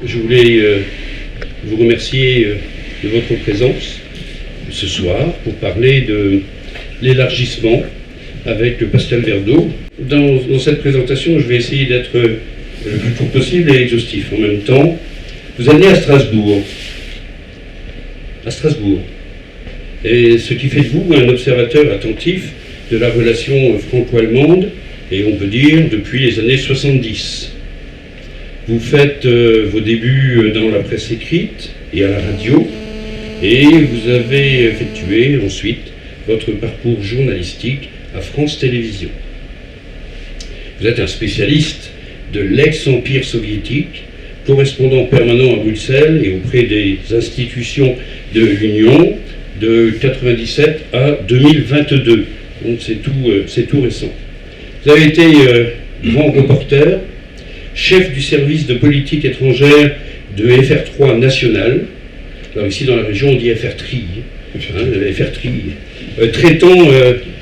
Je voulais vous remercier de votre présence ce soir pour parler de l'élargissement avec Pascal Verdeau. Dans cette présentation, je vais essayer d'être le plus court possible et exhaustif. En même temps, vous êtes né à Strasbourg. Et ce qui fait de vous un observateur attentif de la relation franco-allemande, et on peut dire depuis les années 70. Vous faites vos débuts dans la presse écrite et à la radio, et vous avez effectué ensuite votre parcours journalistique à France Télévisions. Vous êtes un spécialiste de l'ex-empire soviétique, correspondant permanent à Bruxelles et auprès des institutions de l'Union de 1997 à 2022. Donc c'est tout récent. Vous avez été grand reporter, chef du service de politique étrangère de FR3 national. Alors ici dans la région on dit FR3, traitant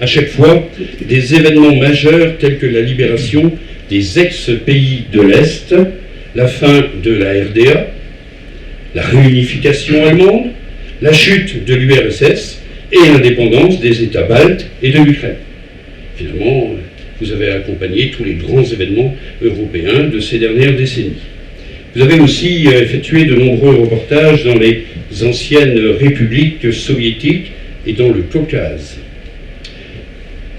à chaque fois des événements majeurs tels que la libération des ex-pays de l'Est, la fin de la RDA, la réunification allemande, la chute de l'URSS et l'indépendance des États baltes et de l'Ukraine. Finalement, vous avez accompagné tous les grands événements européens de ces dernières décennies. Vous avez aussi effectué de nombreux reportages dans les anciennes républiques soviétiques et dans le Caucase.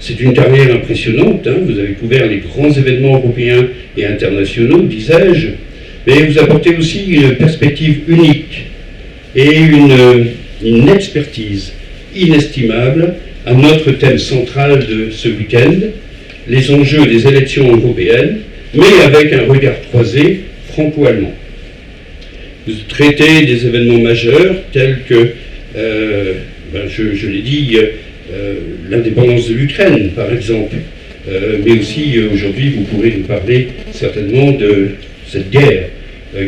C'est une carrière impressionnante, vous avez couvert les grands événements européens et internationaux, disais-je, mais vous apportez aussi une perspective unique et une expertise inestimable à notre thème central de ce week-end, les enjeux des élections européennes, mais avec un regard croisé franco-allemand. Vous traitez des événements majeurs tels que, je l'ai dit, l'indépendance de l'Ukraine, par exemple, mais aussi aujourd'hui vous pourrez nous parler certainement de cette guerre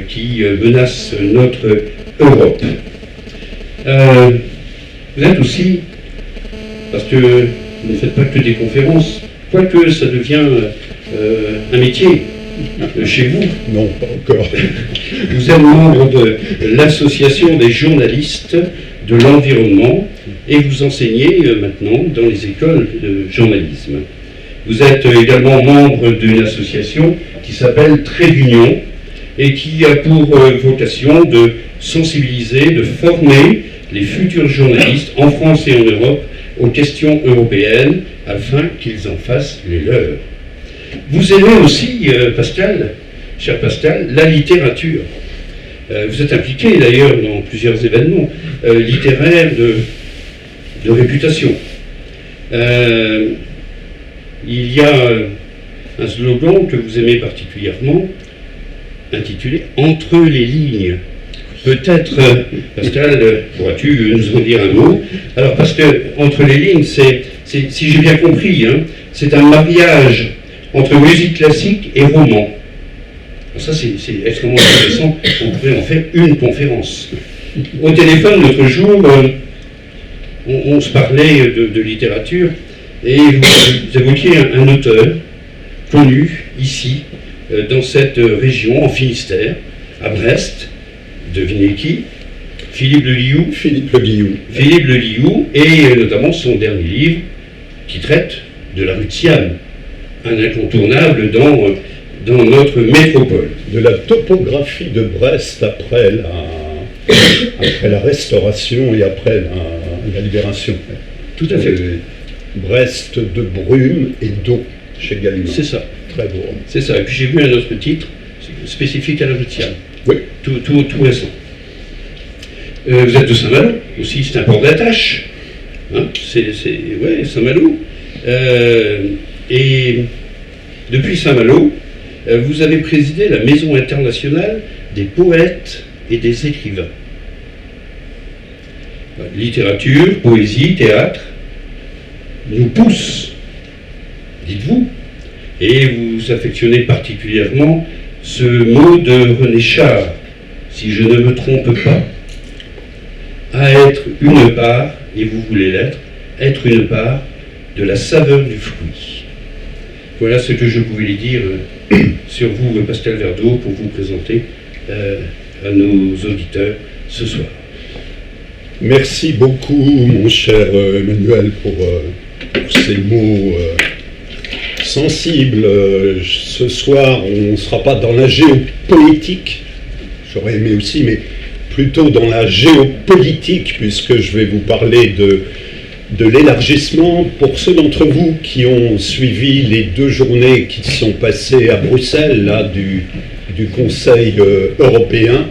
qui menace notre Europe. Vous êtes aussi, parce que vous ne faites pas que des conférences, quoique ça devient un métier chez vous. Non, pas encore. Vous êtes membre de l'Association des journalistes de l'environnement et vous enseignez maintenant dans les écoles de journalisme. Vous êtes également membre d'une association qui s'appelle Trait d'Union et qui a pour vocation de sensibiliser, de former les futurs journalistes en France et en Europe aux questions européennes afin qu'ils en fassent les leurs. Vous aimez aussi, Pascal, cher Pascal, la littérature. Vous êtes impliqué d'ailleurs dans plusieurs événements littéraires de réputation. Il y a un slogan que vous aimez particulièrement, intitulé « Entre les lignes ». Peut-être, Pascal, pourras-tu nous en dire un mot? Alors, parce que entre les lignes, si j'ai bien compris, c'est un mariage entre musique classique et roman. Alors ça, c'est extrêmement intéressant. On pourrait en faire une conférence. Au téléphone, l'autre jour, on se parlait de littérature et vous évoquiez un auteur connu ici, dans cette région, en Finistère, à Brest. Devinez qui? Philippe Le Guillou. Philippe Le Guillou. Philippe Le Guillou, et notamment son dernier livre qui traite de la rue de Siam, un incontournable dans notre métropole. De la topographie de Brest après la Restauration et après la Libération. Tout à fait. Brest de brume et d'eau chez Gallimard. C'est ça. Très beau. C'est ça. Et puis j'ai vu un autre titre spécifique à la rue de Siam. Oui. Tout récent. Vous êtes de Saint-Malo aussi, c'est un port d'attache. Saint-Malo. Et depuis Saint-Malo, vous avez présidé la Maison internationale des poètes et des écrivains. Littérature, poésie, théâtre nous poussent, dites-vous, et vous affectionnez particulièrement ce mot de René Char, si je ne me trompe pas, à être une part, et vous voulez l'être, être une part de la saveur du fruit. Voilà ce que je voulais dire sur vous, Pascal Verdeau, pour vous présenter à nos auditeurs ce soir. Merci beaucoup, mon cher Emmanuel, pour ces mots sensibles. Ce soir, on ne sera pas dans la géopolitique, j'aurais aimé aussi, mais plutôt dans la géopolitique, puisque je vais vous parler de l'élargissement. Pour ceux d'entre vous qui ont suivi les 2 journées qui sont passées à Bruxelles, là, du Conseil européen,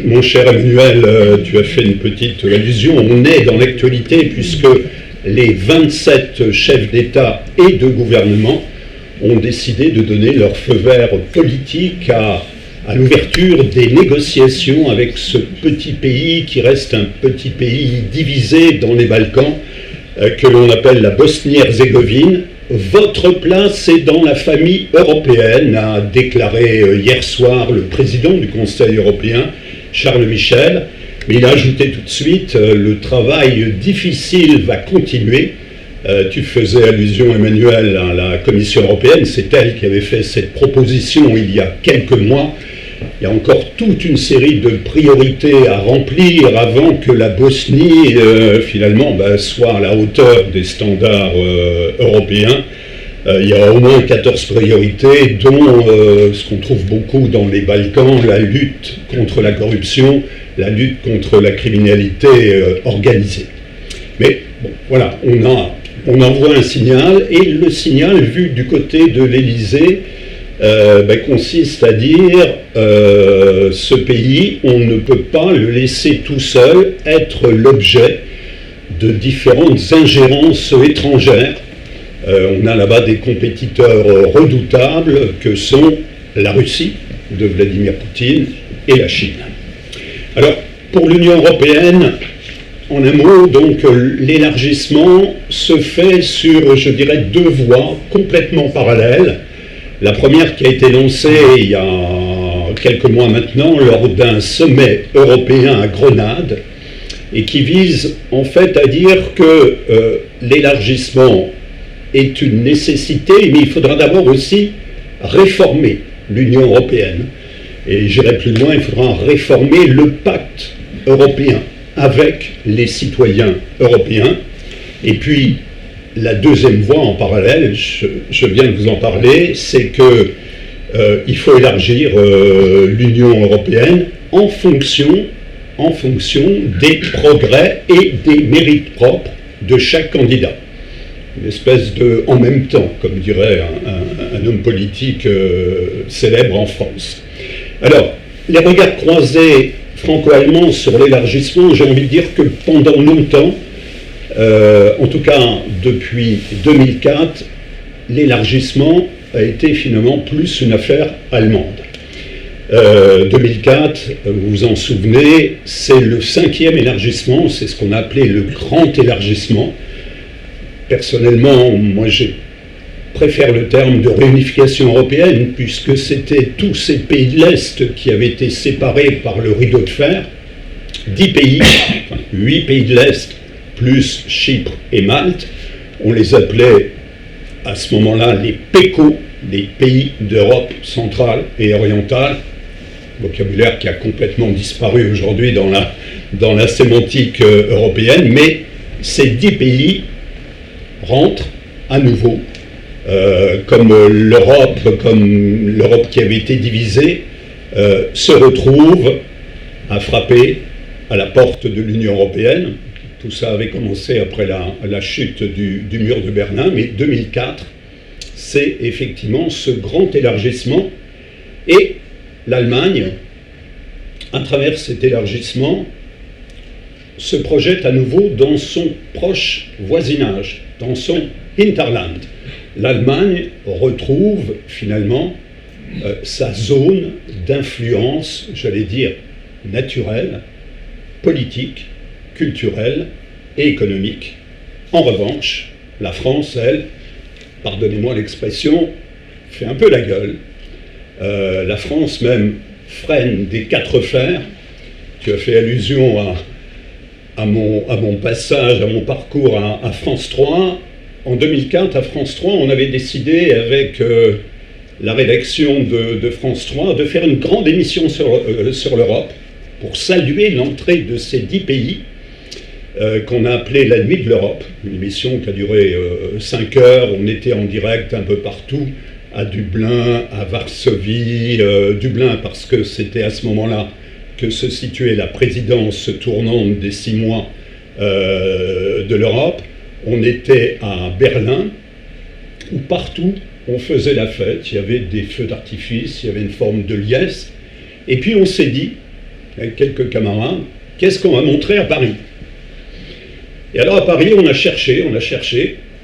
mon cher Emmanuel, tu as fait une petite allusion, on est dans l'actualité puisque les 27 chefs d'État et de gouvernement ont décidé de donner leur feu vert politique à l'ouverture des négociations avec ce petit pays qui reste un petit pays divisé dans les Balkans, que l'on appelle la Bosnie-Herzégovine. Votre place est dans la famille européenne, a déclaré hier soir le président du Conseil européen, Charles Michel. Mais il a ajouté tout de suite, le travail difficile va continuer. Tu faisais allusion, Emmanuel, à la Commission européenne, c'est elle qui avait fait cette proposition il y a quelques mois. Il y a encore toute une série de priorités à remplir avant que la Bosnie, finalement, soit à la hauteur des standards européens. Il y a au moins 14 priorités, dont ce qu'on trouve beaucoup dans les Balkans, la lutte contre la corruption, la lutte contre la criminalité organisée. Mais bon, voilà, on envoie un signal, et le signal, vu du côté de l'Élysée, consiste à dire ce pays, on ne peut pas le laisser tout seul être l'objet de différentes ingérences étrangères. On a là-bas des compétiteurs redoutables que sont la Russie de Vladimir Poutine et la Chine. Alors, pour l'Union européenne, en un mot, donc, l'élargissement se fait sur, je dirais, 2 voies complètement parallèles. La première qui a été lancée il y a quelques mois maintenant lors d'un sommet européen à Grenade et qui vise en fait à dire que l'élargissement est une nécessité, mais il faudra d'abord aussi réformer l'Union européenne. Et j'irai plus loin, il faudra réformer le pacte européen avec les citoyens européens. Et puis, la deuxième voie en parallèle, je viens de vous en parler, c'est qu'il faut élargir l'Union européenne en fonction des progrès et des mérites propres de chaque candidat. Une espèce de « en même temps », comme dirait un homme politique célèbre en France. Alors, les regards croisés franco-allemands sur l'élargissement, j'ai envie de dire que pendant longtemps, en tout cas depuis 2004, l'élargissement a été finalement plus une affaire allemande. 2004, vous vous en souvenez, c'est le 5e élargissement, c'est ce qu'on a appelé le grand élargissement. Personnellement, moi je préfère le terme de réunification européenne, puisque c'était tous ces pays de l'Est qui avaient été séparés par le rideau de fer, 10 pays, 8 pays de l'Est, plus Chypre et Malte. On les appelait à ce moment-là les PECO, les pays d'Europe centrale et orientale, vocabulaire qui a complètement disparu aujourd'hui dans la sémantique européenne, mais ces 10 pays rentrent à nouveau, comme l'Europe qui avait été divisée, se retrouve à frapper à la porte de l'Union européenne. Tout ça avait commencé après la chute du mur de Berlin, mais 2004, c'est effectivement ce grand élargissement. Et l'Allemagne, à travers cet élargissement, se projette à nouveau dans son proche voisinage, dans son Hinterland. L'Allemagne retrouve finalement sa zone d'influence, j'allais dire, naturelle, politique, culturelle et économique. En revanche, la France, elle, pardonnez-moi l'expression, fait un peu la gueule. La France même freine des 4 fers. Tu as fait allusion à mon passage, à mon parcours à France 3. En 2004, à France 3, on avait décidé avec la rédaction de France 3 de faire une grande émission sur l'Europe pour saluer l'entrée de ces 10 pays qu'on a appelé la Nuit de l'Europe, une émission qui a duré 5 heures. On était en direct un peu partout, à Dublin, à Varsovie, Dublin parce que c'était à ce moment-là que se situait la présidence tournante des 6 mois de l'Europe. On était à Berlin, où partout on faisait la fête, il y avait des feux d'artifice, il y avait une forme de liesse, et puis on s'est dit, avec quelques camarades, qu'est-ce qu'on va montrer à Paris? Et alors à Paris, on a cherché,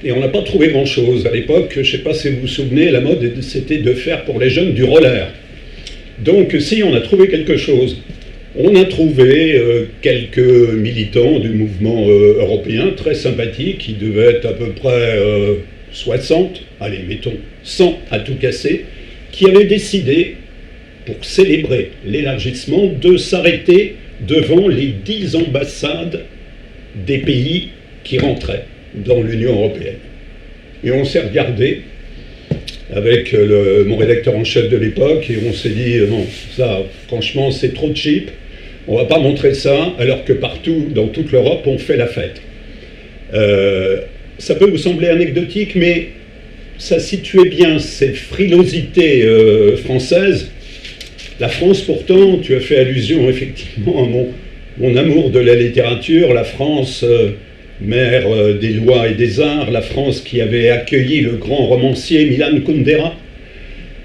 et on n'a pas trouvé grand-chose. À l'époque, je ne sais pas si vous vous souvenez, la mode c'était de faire pour les jeunes du roller. Donc si, on a trouvé quelque chose. On a trouvé quelques militants du mouvement européen, très sympathiques, qui devaient être à peu près 60, allez, mettons 100 à tout casser, qui avaient décidé, pour célébrer l'élargissement, de s'arrêter devant les 10 ambassades des pays qui rentraient dans l'Union européenne. Et on s'est regardé avec mon rédacteur en chef de l'époque, et on s'est dit, non, ça, franchement, c'est trop cheap, on ne va pas montrer ça, alors que partout, dans toute l'Europe, on fait la fête. Ça peut vous sembler anecdotique, mais ça situait bien ces frilosités françaises. La France, pourtant, tu as fait allusion effectivement à mon amour de la littérature, la France, mère des lois et des arts, la France qui avait accueilli le grand romancier Milan Kundera.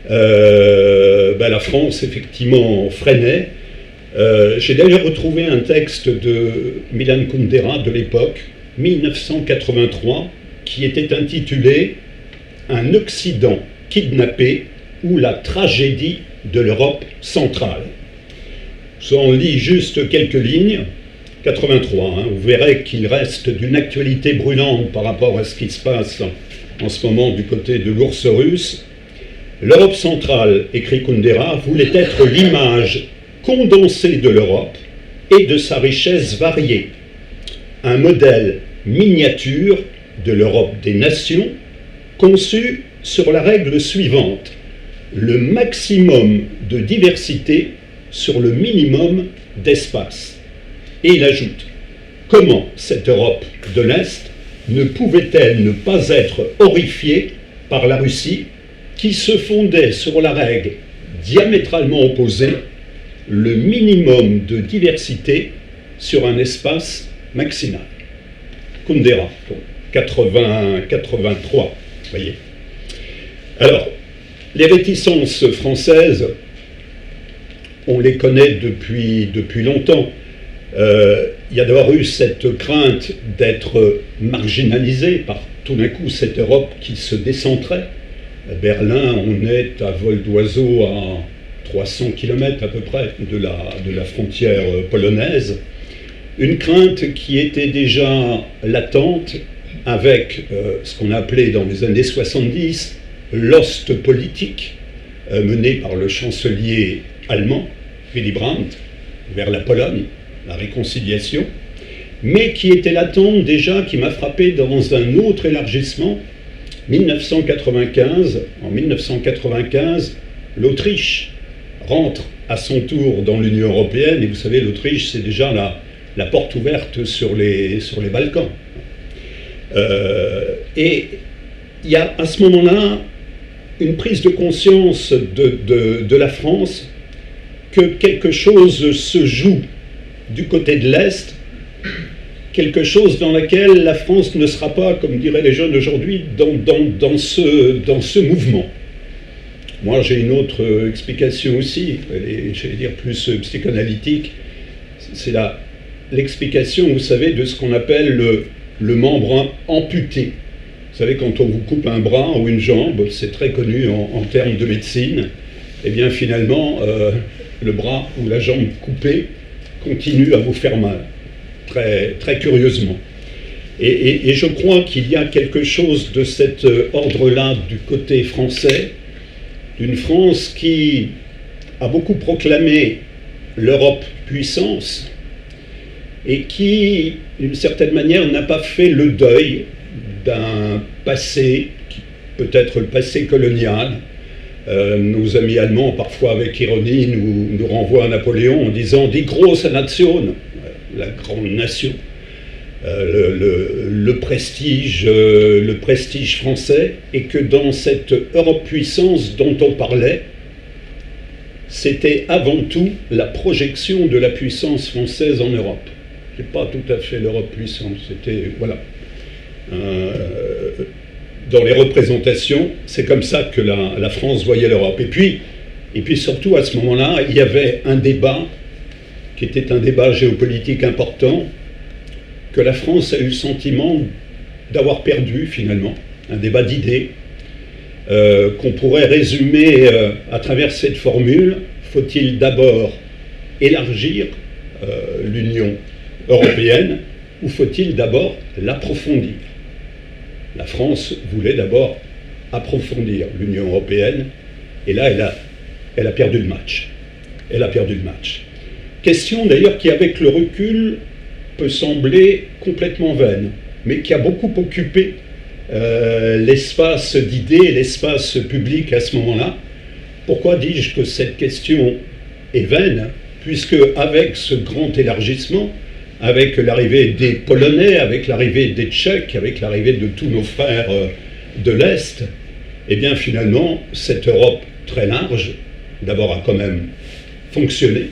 La France, effectivement, freinait. J'ai d'ailleurs retrouvé un texte de Milan Kundera de l'époque, 1983, qui était intitulé « Un Occident kidnappé ou la tragédie de l'Europe centrale ». J'en lis juste quelques lignes. 83, vous verrez qu'il reste d'une actualité brûlante par rapport à ce qui se passe en ce moment du côté de l'ours russe. L'Europe centrale, écrit Kundera, voulait être l'image condensée de l'Europe et de sa richesse variée. Un modèle miniature de l'Europe des nations conçu sur la règle suivante: le maximum de diversité sur le minimum d'espace. Et il ajoute: comment cette Europe de l'Est ne pouvait-elle ne pas être horrifiée par la Russie qui se fondait sur la règle diamétralement opposée, le minimum de diversité sur un espace maximal. Kundera, 83, voyez. Alors, les réticences françaises, on les connaît depuis longtemps. Il y a d'abord eu cette crainte d'être marginalisé par tout d'un coup cette Europe qui se décentrait. À Berlin, on est à vol d'oiseau à 300 km à peu près de la frontière polonaise. Une crainte qui était déjà latente avec ce qu'on appelait dans les années 70 l'Ostpolitik, menée par le chancelier allemand Willy Brandt vers la Pologne, la réconciliation, mais qui était latente déjà, qui m'a frappé dans un autre élargissement, 1995. En 1995, l'Autriche rentre à son tour dans l'Union européenne, et vous savez, l'Autriche, c'est déjà la porte ouverte sur les Balkans. Et il y a à ce moment-là une prise de conscience de la France que quelque chose se joue du côté de l'Est, quelque chose dans lequel la France ne sera pas, comme diraient les jeunes aujourd'hui, dans ce mouvement. Moi, j'ai une autre explication aussi, elle est, j'allais dire, plus psychanalytique. C'est l'explication, vous savez, de ce qu'on appelle le membre amputé. Vous savez, quand on vous coupe un bras ou une jambe, c'est très connu en termes de médecine, et bien finalement, le bras ou la jambe coupée continue à vous faire mal, très, très curieusement. Et je crois qu'il y a quelque chose de cet ordre-là du côté français, d'une France qui a beaucoup proclamé l'Europe puissance et qui, d'une certaine manière, n'a pas fait le deuil d'un passé, peut-être le passé colonial, Nos amis allemands, parfois avec ironie, nous renvoient à Napoléon en disant « Die große Nation », la grande nation. Le prestige français, et que dans cette Europe-puissance dont on parlait, c'était avant tout la projection de la puissance française en Europe. Ce n'est pas tout à fait l'Europe-puissance, c'était, voilà. Dans les représentations, c'est comme ça que la France voyait l'Europe. Et puis surtout, à ce moment-là, il y avait un débat qui était un débat géopolitique important, que la France a eu le sentiment d'avoir perdu, finalement, un débat d'idées, qu'on pourrait résumer à travers cette formule: faut-il d'abord élargir l'Union européenne, ou faut-il d'abord l'approfondir? La France voulait d'abord approfondir l'Union européenne, et là, elle a perdu le match. Elle a perdu le match. Question d'ailleurs qui, avec le recul, peut sembler complètement vaine, mais qui a beaucoup occupé l'espace d'idées, l'espace public à ce moment-là. Pourquoi dis-je que cette question est vaine? Puisque avec ce grand élargissement, avec l'arrivée des Polonais, avec l'arrivée des Tchèques, avec l'arrivée de tous nos frères de l'Est, eh bien finalement, cette Europe très large, d'abord a quand même fonctionné,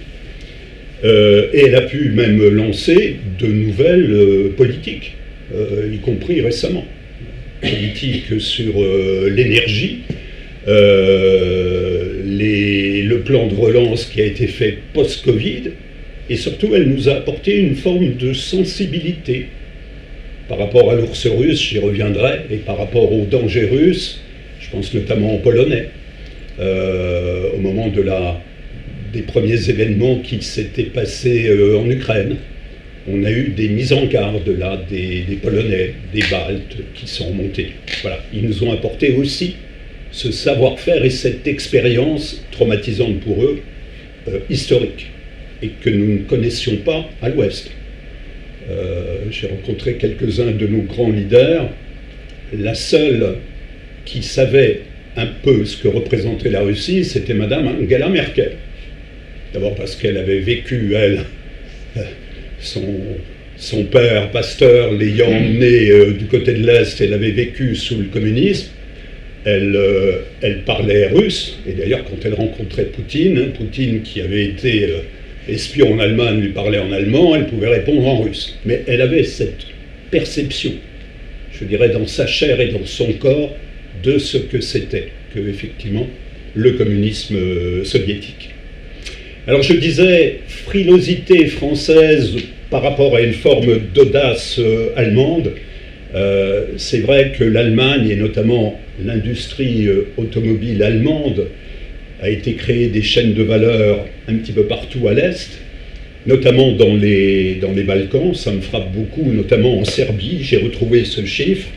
et elle a pu même lancer de nouvelles politiques, y compris récemment. Politique sur l'énergie, le plan de relance qui a été fait post-Covid, et surtout elle nous a apporté une forme de sensibilité par rapport à l'ours russe, j'y reviendrai, et par rapport aux dangers russes, je pense notamment aux Polonais, au moment des premiers événements qui s'étaient passés en Ukraine. On a eu des mises en garde là, des Polonais, des Baltes qui sont remontés. Voilà, ils nous ont apporté aussi ce savoir-faire et cette expérience traumatisante pour eux, historique, et que nous ne connaissions pas à l'Ouest. J'ai rencontré quelques-uns de nos grands leaders. La seule qui savait un peu ce que représentait la Russie, c'était Madame Angela Merkel. D'abord parce qu'elle avait vécu, elle, son père, pasteur, l'ayant emmené du côté de l'Est, elle avait vécu sous le communisme. Elle parlait russe, et d'ailleurs quand elle rencontrait Poutine, Poutine qui avait été espion en Allemagne lui parlait en allemand, elle pouvait répondre en russe. Mais elle avait cette perception, je dirais dans sa chair et dans son corps, de ce que c'était, que effectivement, le communisme soviétique. Alors je disais, frilosité française par rapport à une forme d'audace allemande. C'est vrai que l'Allemagne, et notamment l'industrie automobile allemande, a été créée des chaînes de valeur un petit peu partout à l'Est, notamment dans les Balkans. Ça me frappe beaucoup, notamment en Serbie. J'ai retrouvé ce chiffre.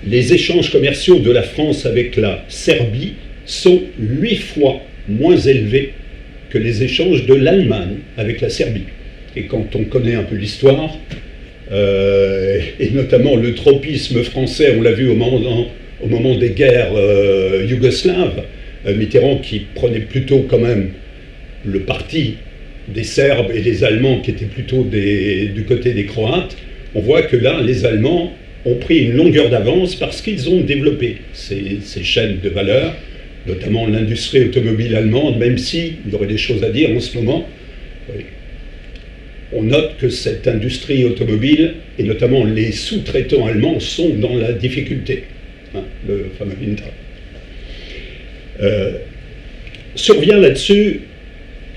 Les échanges commerciaux de la France avec la Serbie sont 8 fois moins élevés que les échanges de l'Allemagne avec la Serbie. Et quand on connaît un peu l'histoire, et notamment le tropisme français, on l'a vu au moment des guerres yougoslaves, Mitterrand qui prenait plutôt quand même le parti des Serbes et des Allemands qui étaient plutôt du côté des Croates, on voit que là, les Allemands ont pris une longueur d'avance parce qu'ils ont développé ces chaînes de valeur, notamment l'industrie automobile allemande, même s'il y aurait des choses à dire en ce moment. On note que cette industrie automobile, et notamment les sous-traitants allemands, sont dans la difficulté. Le fameux Winter. Survient là-dessus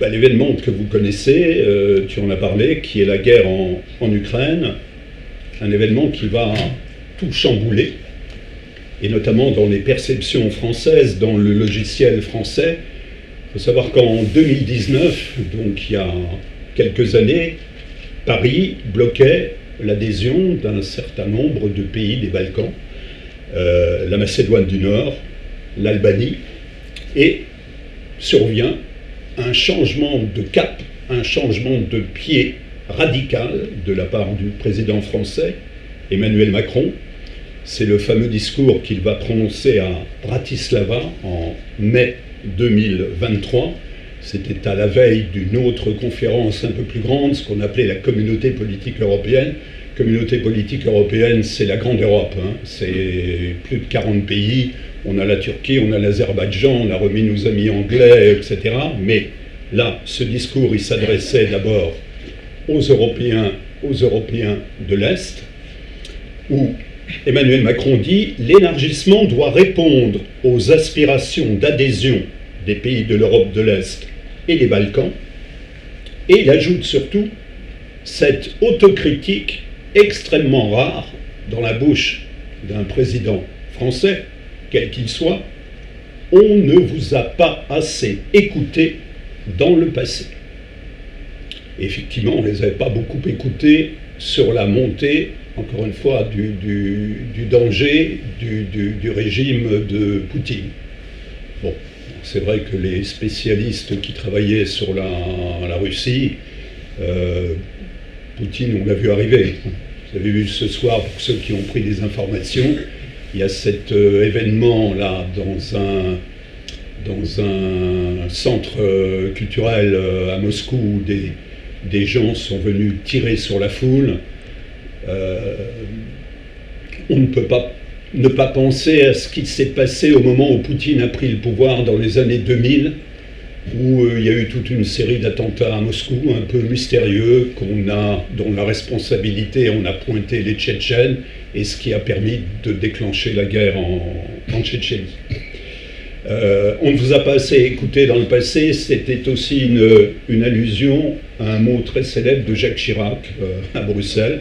l'événement que vous connaissez, tu en as parlé, qui est la guerre en Ukraine, un événement qui va tout chambouler, et notamment dans les perceptions françaises, dans le logiciel français. Il faut savoir qu'en 2019, donc il y a quelques années, Paris bloquait l'adhésion d'un certain nombre de pays des Balkans, la Macédoine du Nord, l'Albanie, et survient un changement de cap, un changement de pied radical de la part du président français, Emmanuel Macron. C'est le fameux discours qu'il va prononcer à Bratislava en mai 2023. C'était à la veille d'une autre conférence un peu plus grande, ce qu'on appelait la Communauté politique européenne. Communauté politique européenne, c'est la grande Europe, hein. C'est plus de 40 pays. On a la Turquie, on a l'Azerbaïdjan, on a remis nos amis anglais, etc. Mais là, ce discours, il s'adressait d'abord aux Européens de l'Est, où Emmanuel Macron dit « L'élargissement doit répondre aux aspirations d'adhésion des pays de l'Europe de l'Est et des Balkans ». Et il ajoute surtout cette autocritique extrêmement rare dans la bouche d'un président français, quel qu'il soit: on ne vous a pas assez écouté dans le passé. Effectivement, on ne les avait pas beaucoup écoutés sur la montée, encore une fois, du danger du régime de Poutine. Bon, c'est vrai que les spécialistes qui travaillaient sur la Russie, Poutine, on l'a vu arriver. Vous avez vu ce soir, pour ceux qui ont pris des informations, il y a cet événement-là dans un centre culturel à Moscou où des gens sont venus tirer sur la foule. On ne peut pas ne pas penser à ce qui s'est passé au moment où Poutine a pris le pouvoir dans les années 2000, où il y a eu toute une série d'attentats à Moscou, un peu mystérieux, dont la responsabilité, on a pointé les Tchétchènes, et ce qui a permis de déclencher la guerre en Tchétchénie. On ne vous a pas assez écouté dans le passé, c'était aussi une allusion à un mot très célèbre de Jacques Chirac à Bruxelles.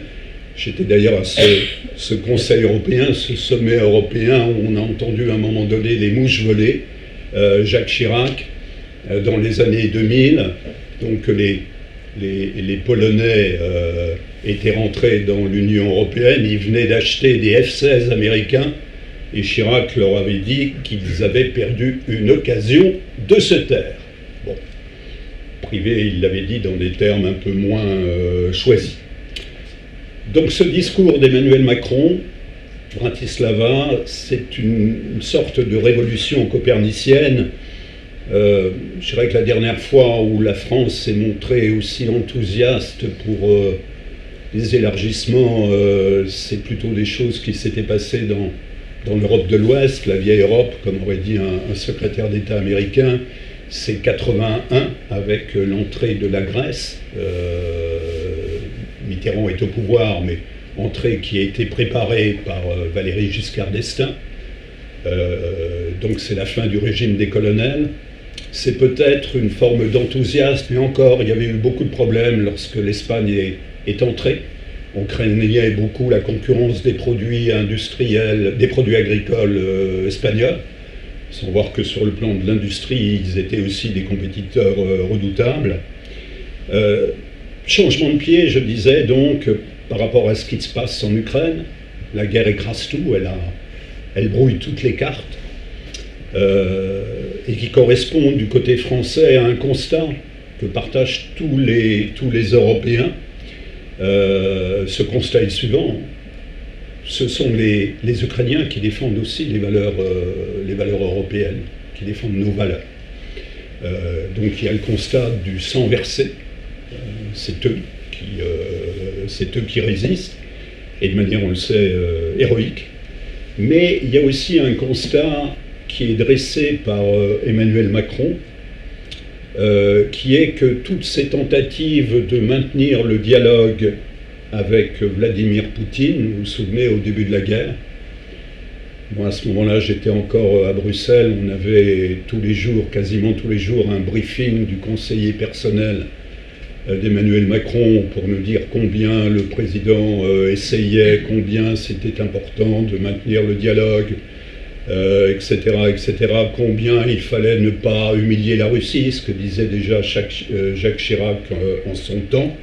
J'étais d'ailleurs à ce Conseil européen, ce sommet européen, où on a entendu à un moment donné les mouches voler. Jacques Chirac, dans les années 2000, donc les Polonais étaient rentrés dans l'Union européenne, ils venaient d'acheter des F-16 américains, et Chirac leur avait dit qu'ils avaient perdu une occasion de se taire. Bon, privé, il l'avait dit dans des termes un peu moins choisis. Donc ce discours d'Emmanuel Macron, Bratislava, c'est une sorte de révolution copernicienne. Je dirais que la dernière fois où la France s'est montrée aussi enthousiaste pour les élargissements, c'est plutôt des choses qui s'étaient passées dans l'Europe de l'Ouest, la vieille Europe, comme aurait dit un secrétaire d'État américain. C'est 81 avec l'entrée de la Grèce. Mitterrand est au pouvoir, mais entrée qui a été préparée par Valéry Giscard d'Estaing. Donc c'est la fin du régime des colonels. C'est peut-être une forme d'enthousiasme, mais encore, il y avait eu beaucoup de problèmes lorsque l'Espagne est entrée. On craignait beaucoup la concurrence des produits industriels, des produits agricoles espagnols, sans voir que sur le plan de l'industrie, ils étaient aussi des compétiteurs redoutables. Changement de pied, je disais donc, par rapport à ce qui se passe en Ukraine. La guerre écrase tout, elle brouille toutes les cartes, et qui correspond du côté français à un constat que partagent tous les Européens. Ce constat est le suivant: ce sont les Ukrainiens qui défendent aussi les valeurs européennes, qui défendent nos valeurs. Donc il y a le constat du sang versé, c'est eux qui résistent, et de manière, on le sait, héroïque. Mais il y a aussi un constat qui est dressé par Emmanuel Macron, qui est que toutes ces tentatives de maintenir le dialogue avec Vladimir Poutine, vous vous souvenez, au début de la guerre, moi à ce moment-là j'étais encore à Bruxelles, on avait tous les jours, quasiment tous les jours, un briefing du conseiller personnel d'Emmanuel Macron pour nous dire combien le président essayait, combien c'était important de maintenir le dialogue, etc., combien il fallait ne pas humilier la Russie, ce que disait déjà Jacques Chirac en son temps.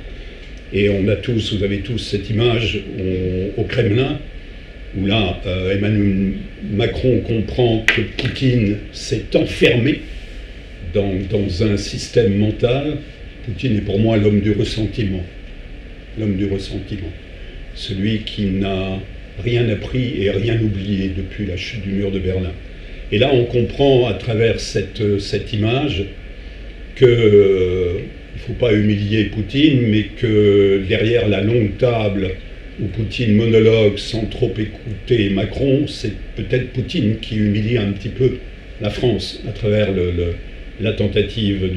Et vous avez tous cette image au Kremlin, où là, Emmanuel Macron comprend que Poutine s'est enfermé dans un système mental. Poutine est pour moi l'homme du ressentiment. L'homme du ressentiment. Celui qui n'a rien appris et rien oublié depuis la chute du mur de Berlin. Et là, on comprend à travers cette image qu'il ne faut pas humilier Poutine, mais que derrière la longue table où Poutine monologue sans trop écouter Macron, c'est peut-être Poutine qui humilie un petit peu la France à travers la tentative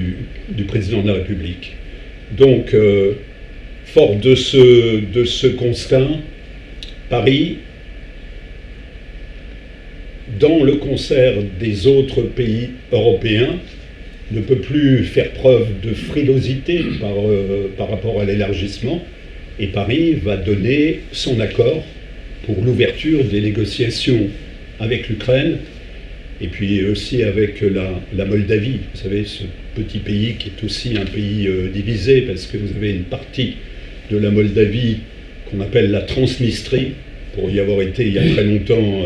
du président de la République. Donc, fort de ce constat, Paris, dans le concert des autres pays européens, ne peut plus faire preuve de frilosité par rapport à l'élargissement, et Paris va donner son accord pour l'ouverture des négociations avec l'Ukraine, et puis aussi avec la Moldavie. Vous savez, ce petit pays qui est aussi un pays divisé, parce que vous avez une partie de la Moldavie qu'on appelle la Transnistrie, pour y avoir été il y a très longtemps.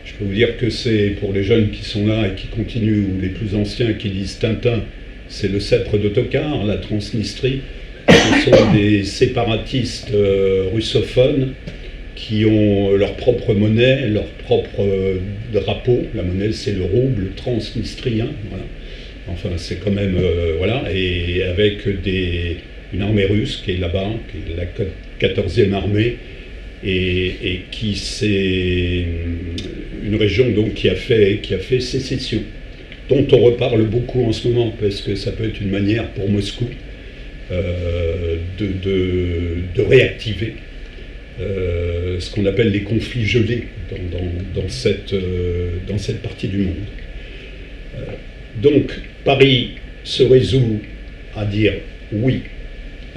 Je peux vous dire que c'est, pour les jeunes qui sont là et qui continuent, ou les plus anciens qui lisent Tintin, c'est le sceptre d'Ottokar, la Transnistrie. Ce sont des séparatistes russophones qui ont leur propre monnaie, leur propre drapeau. La monnaie, c'est le rouble transnistrien. Voilà. Enfin, c'est quand même... voilà. Et avec une armée russe qui est là-bas, qui est la 14e armée, et qui c'est une région donc qui a fait sécession, dont on reparle beaucoup en ce moment, parce que ça peut être une manière pour Moscou de réactiver ce qu'on appelle les conflits gelés dans cette partie du monde. Donc Paris se résout à dire oui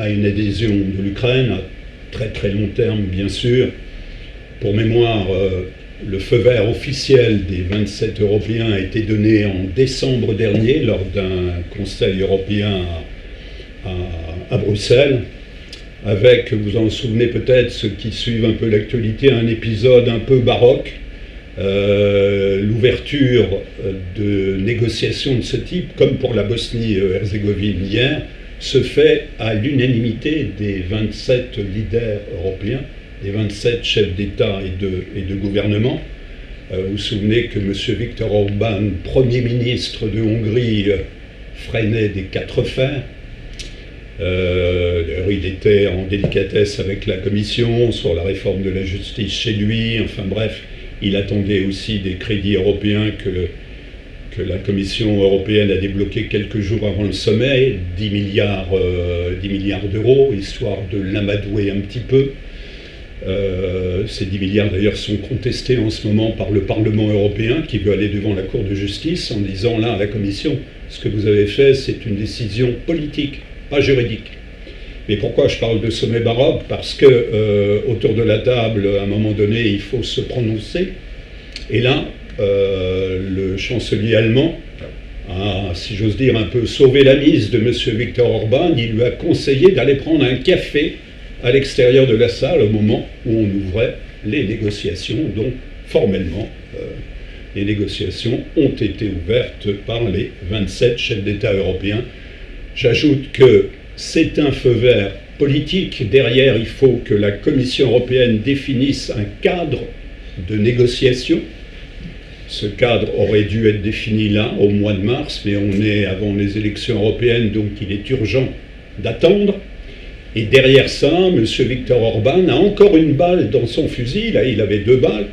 à une adhésion de l'Ukraine, à très très long terme bien sûr. Pour mémoire, le feu vert officiel des 27 Européens a été donné en décembre dernier lors d'un Conseil européen à Bruxelles, avec, vous en souvenez peut-être, ceux qui suivent un peu l'actualité, un épisode un peu baroque, l'ouverture de négociations de ce type, comme pour la Bosnie-Herzégovine hier, se fait à l'unanimité des 27 leaders européens, des 27 chefs d'État et de gouvernement. Vous vous souvenez que M. Viktor Orban, Premier ministre de Hongrie, freinait des 4 fers. D'ailleurs, il était en délicatesse avec la Commission sur la réforme de la justice chez lui. Enfin bref, il attendait aussi des crédits européens que la Commission européenne a débloqués quelques jours avant le sommet, 10 milliards d'euros, histoire de l'amadouer un petit peu. Ces 10 milliards d'ailleurs sont contestés en ce moment par le Parlement européen qui veut aller devant la Cour de justice en disant là à la Commission, ce que vous avez fait c'est une décision politique, pas juridique. Mais pourquoi je parle de sommet baroque? Parce que autour de la table, à un moment donné, il faut se prononcer. Et là, le chancelier allemand a, si j'ose dire, un peu sauvé la mise de M. Viktor Orban. Il lui a conseillé d'aller prendre un café à l'extérieur de la salle au moment où on ouvrait les négociations. Donc, formellement, les négociations ont été ouvertes par les 27 chefs d'État européens. J'ajoute que c'est un feu vert politique. Derrière, il faut que la Commission européenne définisse un cadre de négociation. Ce cadre aurait dû être défini là, au mois de mars, mais on est avant les élections européennes, donc il est urgent d'attendre. Et derrière ça, M. Viktor Orban a encore une balle dans son fusil. Là, il avait 2 balles.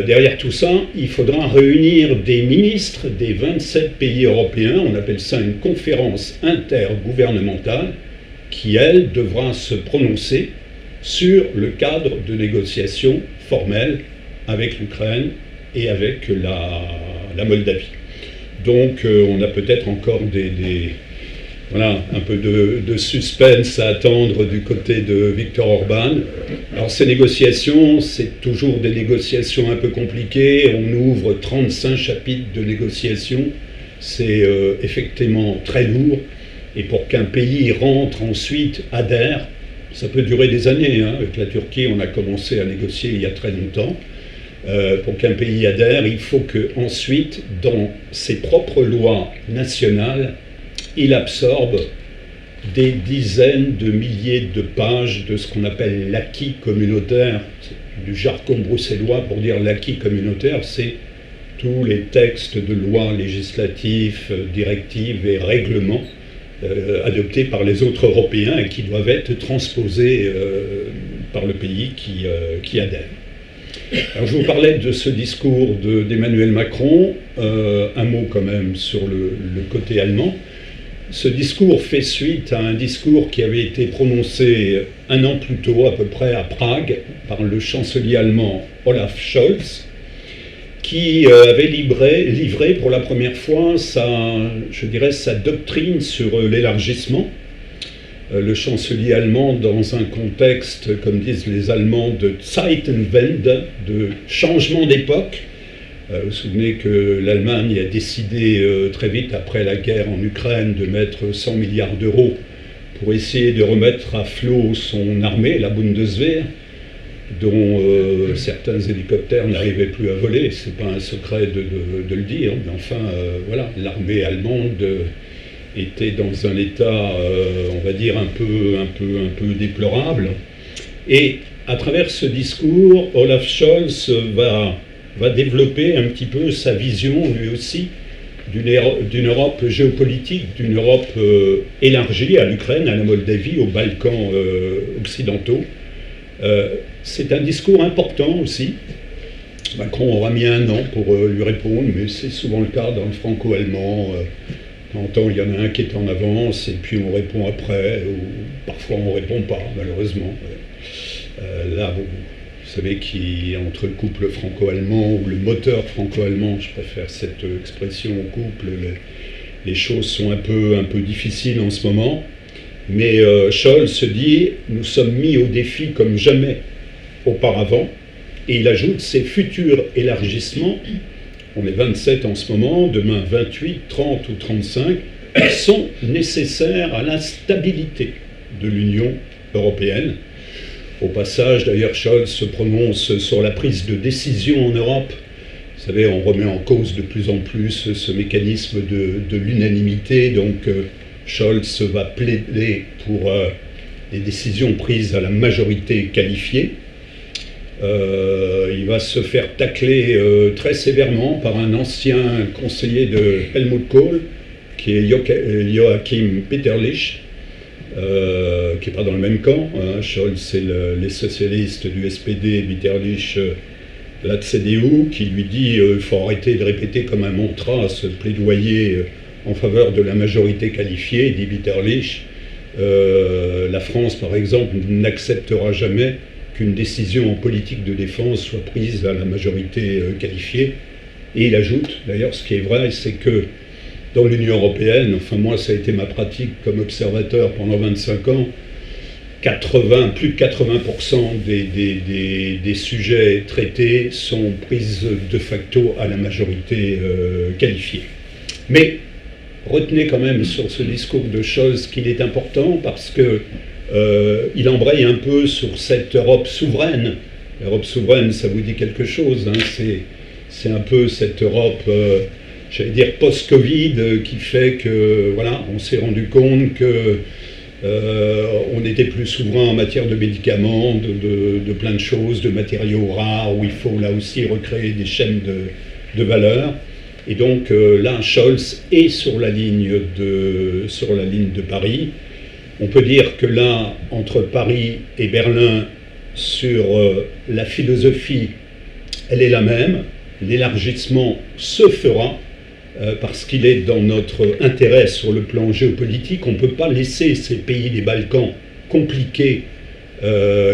Derrière tout ça, il faudra réunir des ministres des 27 pays européens. On appelle ça une conférence intergouvernementale qui, elle, devra se prononcer sur le cadre de négociation formelle avec l'Ukraine et avec la Moldavie. Donc on a peut-être encore voilà, un peu de suspense à attendre du côté de Viktor Orban. Alors ces négociations, c'est toujours des négociations un peu compliquées. On ouvre 35 chapitres de négociations. C'est effectivement très lourd. Et pour qu'un pays rentre ensuite, adhère, ça peut durer des années. Hein. Avec la Turquie, on a commencé à négocier il y a très longtemps. Pour qu'un pays adhère, il faut qu'ensuite, dans ses propres lois nationales, il absorbe des dizaines de milliers de pages de ce qu'on appelle l'acquis communautaire. Du jargon bruxellois pour dire l'acquis communautaire, c'est tous les textes de lois législatives, directives et règlements adoptés par les autres Européens et qui doivent être transposés par le pays qui adhère. Alors je vous parlais de ce discours d'Emmanuel Macron, un mot quand même sur le côté allemand. Ce discours fait suite à un discours qui avait été prononcé un an plus tôt, à peu près à Prague, par le chancelier allemand Olaf Scholz, qui avait livré pour la première fois sa doctrine sur l'élargissement. Le chancelier allemand, dans un contexte, comme disent les Allemands, de Zeitenwende, de changement d'époque. Vous vous souvenez que l'Allemagne a décidé très vite, après la guerre en Ukraine, de mettre 100 milliards d'euros pour essayer de remettre à flot son armée, la Bundeswehr, dont certains hélicoptères n'arrivaient plus à voler. Ce n'est pas un secret de le dire, mais enfin, voilà, l'armée allemande était dans un état, on va dire, un peu déplorable. Et à travers ce discours, Olaf Scholz va développer un petit peu sa vision, lui aussi, d'une Europe géopolitique, d'une Europe élargie à l'Ukraine, à la Moldavie, aux Balkans occidentaux. C'est un discours important aussi. Macron aura mis un an pour lui répondre, mais c'est souvent le cas dans le franco-allemand. De temps en temps, il y en a un qui est en avance, et puis on répond après, ou parfois on ne répond pas, malheureusement. Là, vous savez qu'entre le couple franco-allemand ou le moteur franco-allemand, je préfère cette expression au couple, les choses sont un peu difficiles en ce moment. Mais Scholz se dit, nous sommes mis au défi comme jamais auparavant, et il ajoute ces futurs élargissements, on est 27 en ce moment, demain 28, 30 ou 35, sont nécessaires à la stabilité de l'Union européenne. Au passage, d'ailleurs, Scholz se prononce sur la prise de décision en Europe. Vous savez, on remet en cause de plus en plus ce mécanisme de l'unanimité, donc Scholz va plaider pour des décisions prises à la majorité qualifiée. Il va se faire tacler très sévèrement par un ancien conseiller de Helmut Kohl, qui est Joachim Peterlich, qui n'est pas dans le même camp. Scholz, c'est les socialistes du SPD, Peterlich, la CDU, qui lui dit qu'il faut arrêter de répéter comme un mantra ce plaidoyer en faveur de la majorité qualifiée, dit Peterlich. La France, par exemple, n'acceptera jamais qu'une décision en politique de défense soit prise à la majorité qualifiée. Et il ajoute, d'ailleurs, ce qui est vrai, c'est que dans l'Union européenne, enfin moi ça a été ma pratique comme observateur pendant 25 ans, plus de 80% des sujets traités sont prises de facto à la majorité qualifiée. Mais retenez quand même sur ce discours de Scholz qu'il est important parce que il embraye un peu sur cette Europe souveraine. L'Europe souveraine, ça vous dit quelque chose, hein, c'est un peu cette Europe, j'allais dire post-Covid, qui fait que, voilà, on s'est rendu compte que on était plus souverain en matière de médicaments, de plein de choses, de matériaux rares, où il faut là aussi recréer des chaînes de valeur. Et donc là, Scholz est sur la ligne de Paris. On peut dire que là, entre Paris et Berlin, sur la philosophie, elle est la même. L'élargissement se fera parce qu'il est dans notre intérêt sur le plan géopolitique. On ne peut pas laisser ces pays des Balkans compliqués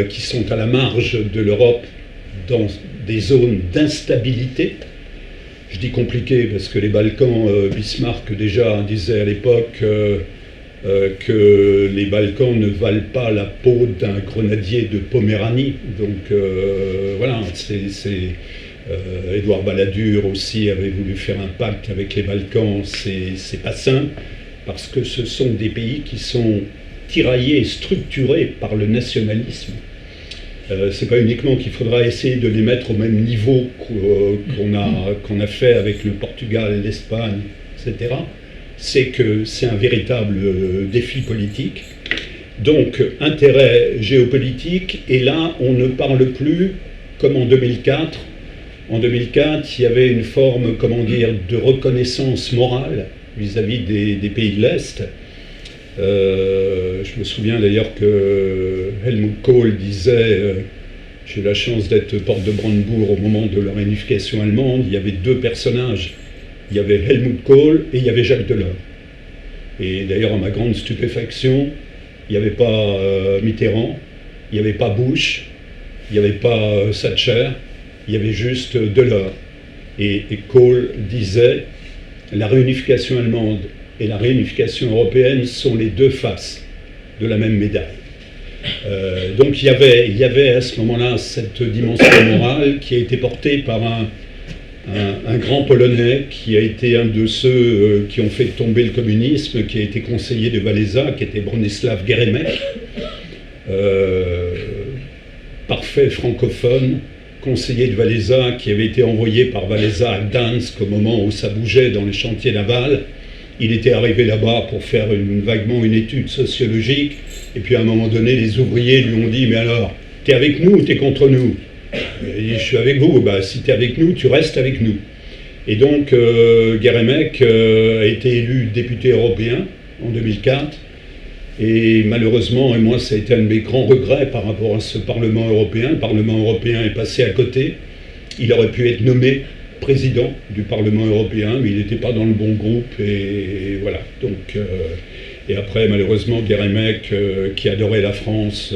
qui sont à la marge de l'Europe dans des zones d'instabilité. Je dis compliqué parce que les Balkans, Bismarck déjà disait à l'époque que les Balkans ne valent pas la peau d'un grenadier de Poméranie. Donc voilà, Édouard Balladur aussi avait voulu faire un pacte avec les Balkans. C'est pas simple parce que ce sont des pays qui sont tiraillés et structurés par le nationalisme. C'est pas uniquement qu'il faudra essayer de les mettre au même niveau qu'on a fait avec le Portugal, l'Espagne, etc. C'est que c'est un véritable défi politique. Donc, intérêt géopolitique, et là, on ne parle plus, comme en 2004, En 2004, il y avait une forme, comment dire, de reconnaissance morale vis-à-vis des pays de l'Est. Je me souviens d'ailleurs que Helmut Kohl disait j'ai eu la chance d'être porte de Brandebourg au moment de la réunification allemande. Il y avait deux personnages. Il y avait Helmut Kohl et il y avait Jacques Delors. Et d'ailleurs, à ma grande stupéfaction, il n'y avait pas Mitterrand, il n'y avait pas Bush, il n'y avait pas Thatcher, il y avait juste Delors. Et Kohl disait la réunification allemande et la réunification européenne sont les deux faces de la même médaille. Donc il y avait à ce moment-là cette dimension morale qui a été portée par un grand Polonais qui a été un de ceux qui ont fait tomber le communisme, qui a été conseiller de Wałęsa, qui était Bronisław Geremek, parfait francophone, conseiller de Wałęsa, qui avait été envoyé par Wałęsa à Gdansk au moment où ça bougeait dans les chantiers navals. Il était arrivé là-bas pour faire vaguement une étude sociologique, et puis à un moment donné, les ouvriers lui ont dit « Mais alors, t'es avec nous ou t'es contre nous ?» Il dit, je suis avec vous. Bah, si tu es avec nous, tu restes avec nous. Et donc, Geremek a été élu député européen en 2004. Et malheureusement, et moi, ça a été un de mes grands regrets par rapport à ce Parlement européen. Le Parlement européen est passé à côté. Il aurait pu être nommé président du Parlement européen, mais il n'était pas dans le bon groupe. Et voilà. Donc, et après, malheureusement, Geremek, qui adorait la France,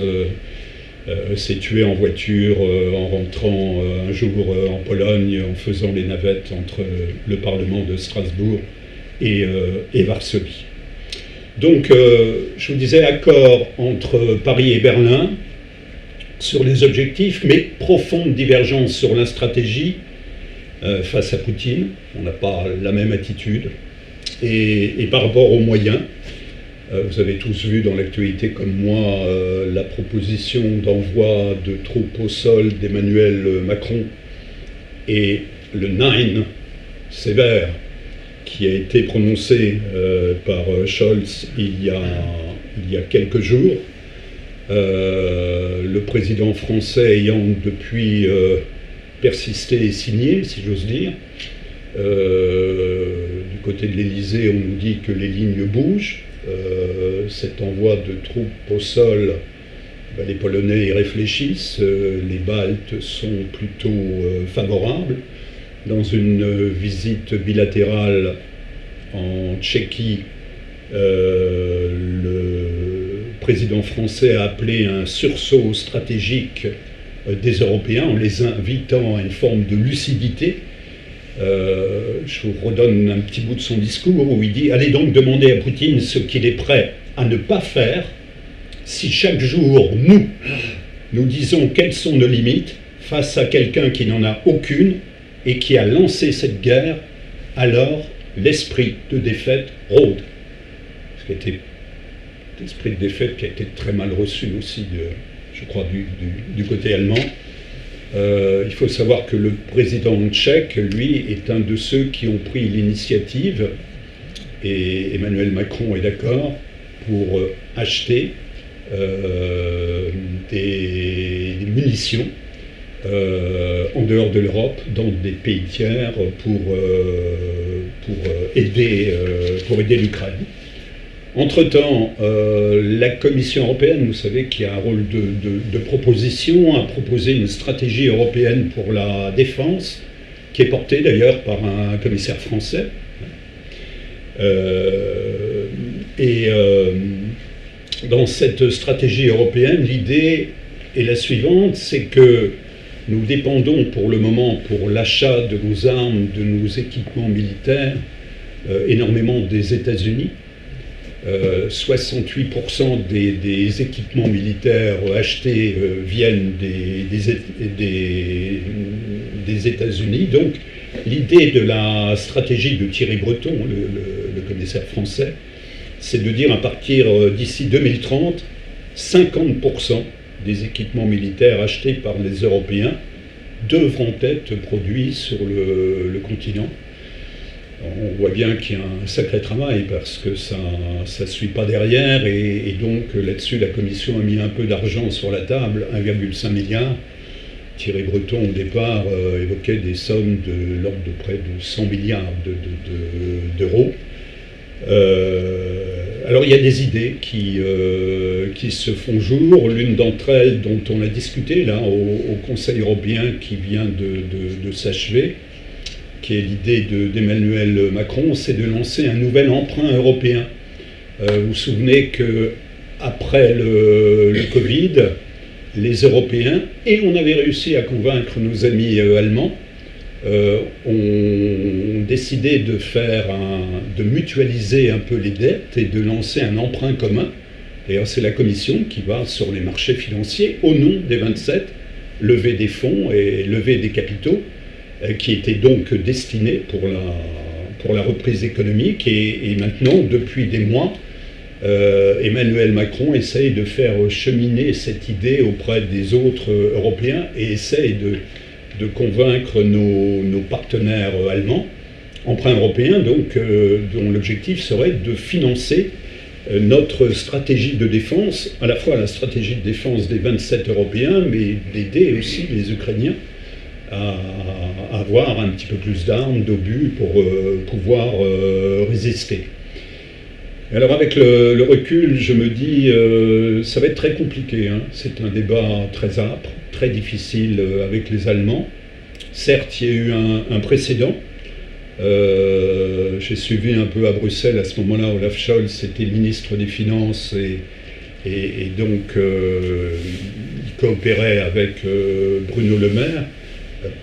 s'est tué en voiture en rentrant un jour en Pologne en faisant les navettes entre le Parlement de Strasbourg et Varsovie. Donc, je vous disais, accord entre Paris et Berlin sur les objectifs, mais profonde divergence sur la stratégie face à Poutine. On n'a pas la même attitude. Et par rapport aux moyens, vous avez tous vu dans l'actualité comme moi la proposition d'envoi de troupes au sol d'Emmanuel Macron et le Nein sévère qui a été prononcé par Scholz il y a quelques jours. Le président français ayant depuis persisté et signé, si j'ose dire. Du côté de l'Élysée, on nous dit que les lignes bougent. Cet envoi de troupes au sol, les Polonais y réfléchissent, les Baltes sont plutôt favorables. Dans une visite bilatérale en Tchéquie, le président français a appelé un sursaut stratégique des Européens en les invitant à une forme de lucidité. Je vous redonne un petit bout de son discours où il dit « Allez donc demander à Poutine ce qu'il est prêt à ne pas faire si chaque jour, nous disons quelles sont nos limites face à quelqu'un qui n'en a aucune et qui a lancé cette guerre, alors l'esprit de défaite rôde. » Ce qui était l'esprit de défaite qui a été très mal reçu aussi, je crois, du côté allemand. Il faut savoir que le président tchèque, lui, est un de ceux qui ont pris l'initiative, et Emmanuel Macron est d'accord, pour acheter des munitions en dehors de l'Europe, dans des pays tiers, pour aider l'Ukraine. Entre-temps, la Commission européenne, vous savez, qui a un rôle de proposition, a proposé une stratégie européenne pour la défense, qui est portée d'ailleurs par un commissaire français. Dans cette stratégie européenne, l'idée est la suivante, c'est que nous dépendons pour le moment, pour l'achat de nos armes, de nos équipements militaires, énormément des États-Unis. 68% des équipements militaires achetés viennent des États-Unis. Donc l'idée de la stratégie de Thierry Breton, le commissaire français, c'est de dire à partir d'ici 2030, 50% des équipements militaires achetés par les Européens devront être produits sur le continent. On voit bien qu'il y a un sacré travail parce que ça ne suit pas derrière et donc là-dessus la Commission a mis un peu d'argent sur la table, 1,5 milliard. Thierry Breton, au départ, évoquait des sommes de l'ordre de près de 100 milliards d'euros. Alors il y a des idées qui se font jour. L'une d'entre elles, dont on a discuté là au Conseil européen qui vient de s'achever, qui est l'idée d'Emmanuel Macron, c'est de lancer un nouvel emprunt européen. Vous vous souvenez qu'après le Covid, les Européens, et on avait réussi à convaincre nos amis allemands, ont décidé de mutualiser un peu les dettes et de lancer un emprunt commun. D'ailleurs, c'est la Commission qui va sur les marchés financiers, au nom des 27, lever des fonds et lever des capitaux, qui étaient donc destinés pour la reprise économique. Et maintenant, depuis des mois, Emmanuel Macron essaye de faire cheminer cette idée auprès des autres Européens et essaye de convaincre nos partenaires allemands, emprunt européen donc, dont l'objectif serait de financer notre stratégie de défense, à la fois la stratégie de défense des 27 Européens, mais d'aider aussi les Ukrainiens à avoir un petit peu plus d'armes, d'obus pour pouvoir résister. Alors avec le recul, je me dis, ça va être très compliqué, hein. C'est un débat très âpre, très difficile avec les Allemands. Certes, il y a eu un précédent. J'ai suivi un peu à Bruxelles à ce moment-là, Olaf Scholz était ministre des Finances et donc il coopérait avec Bruno Le Maire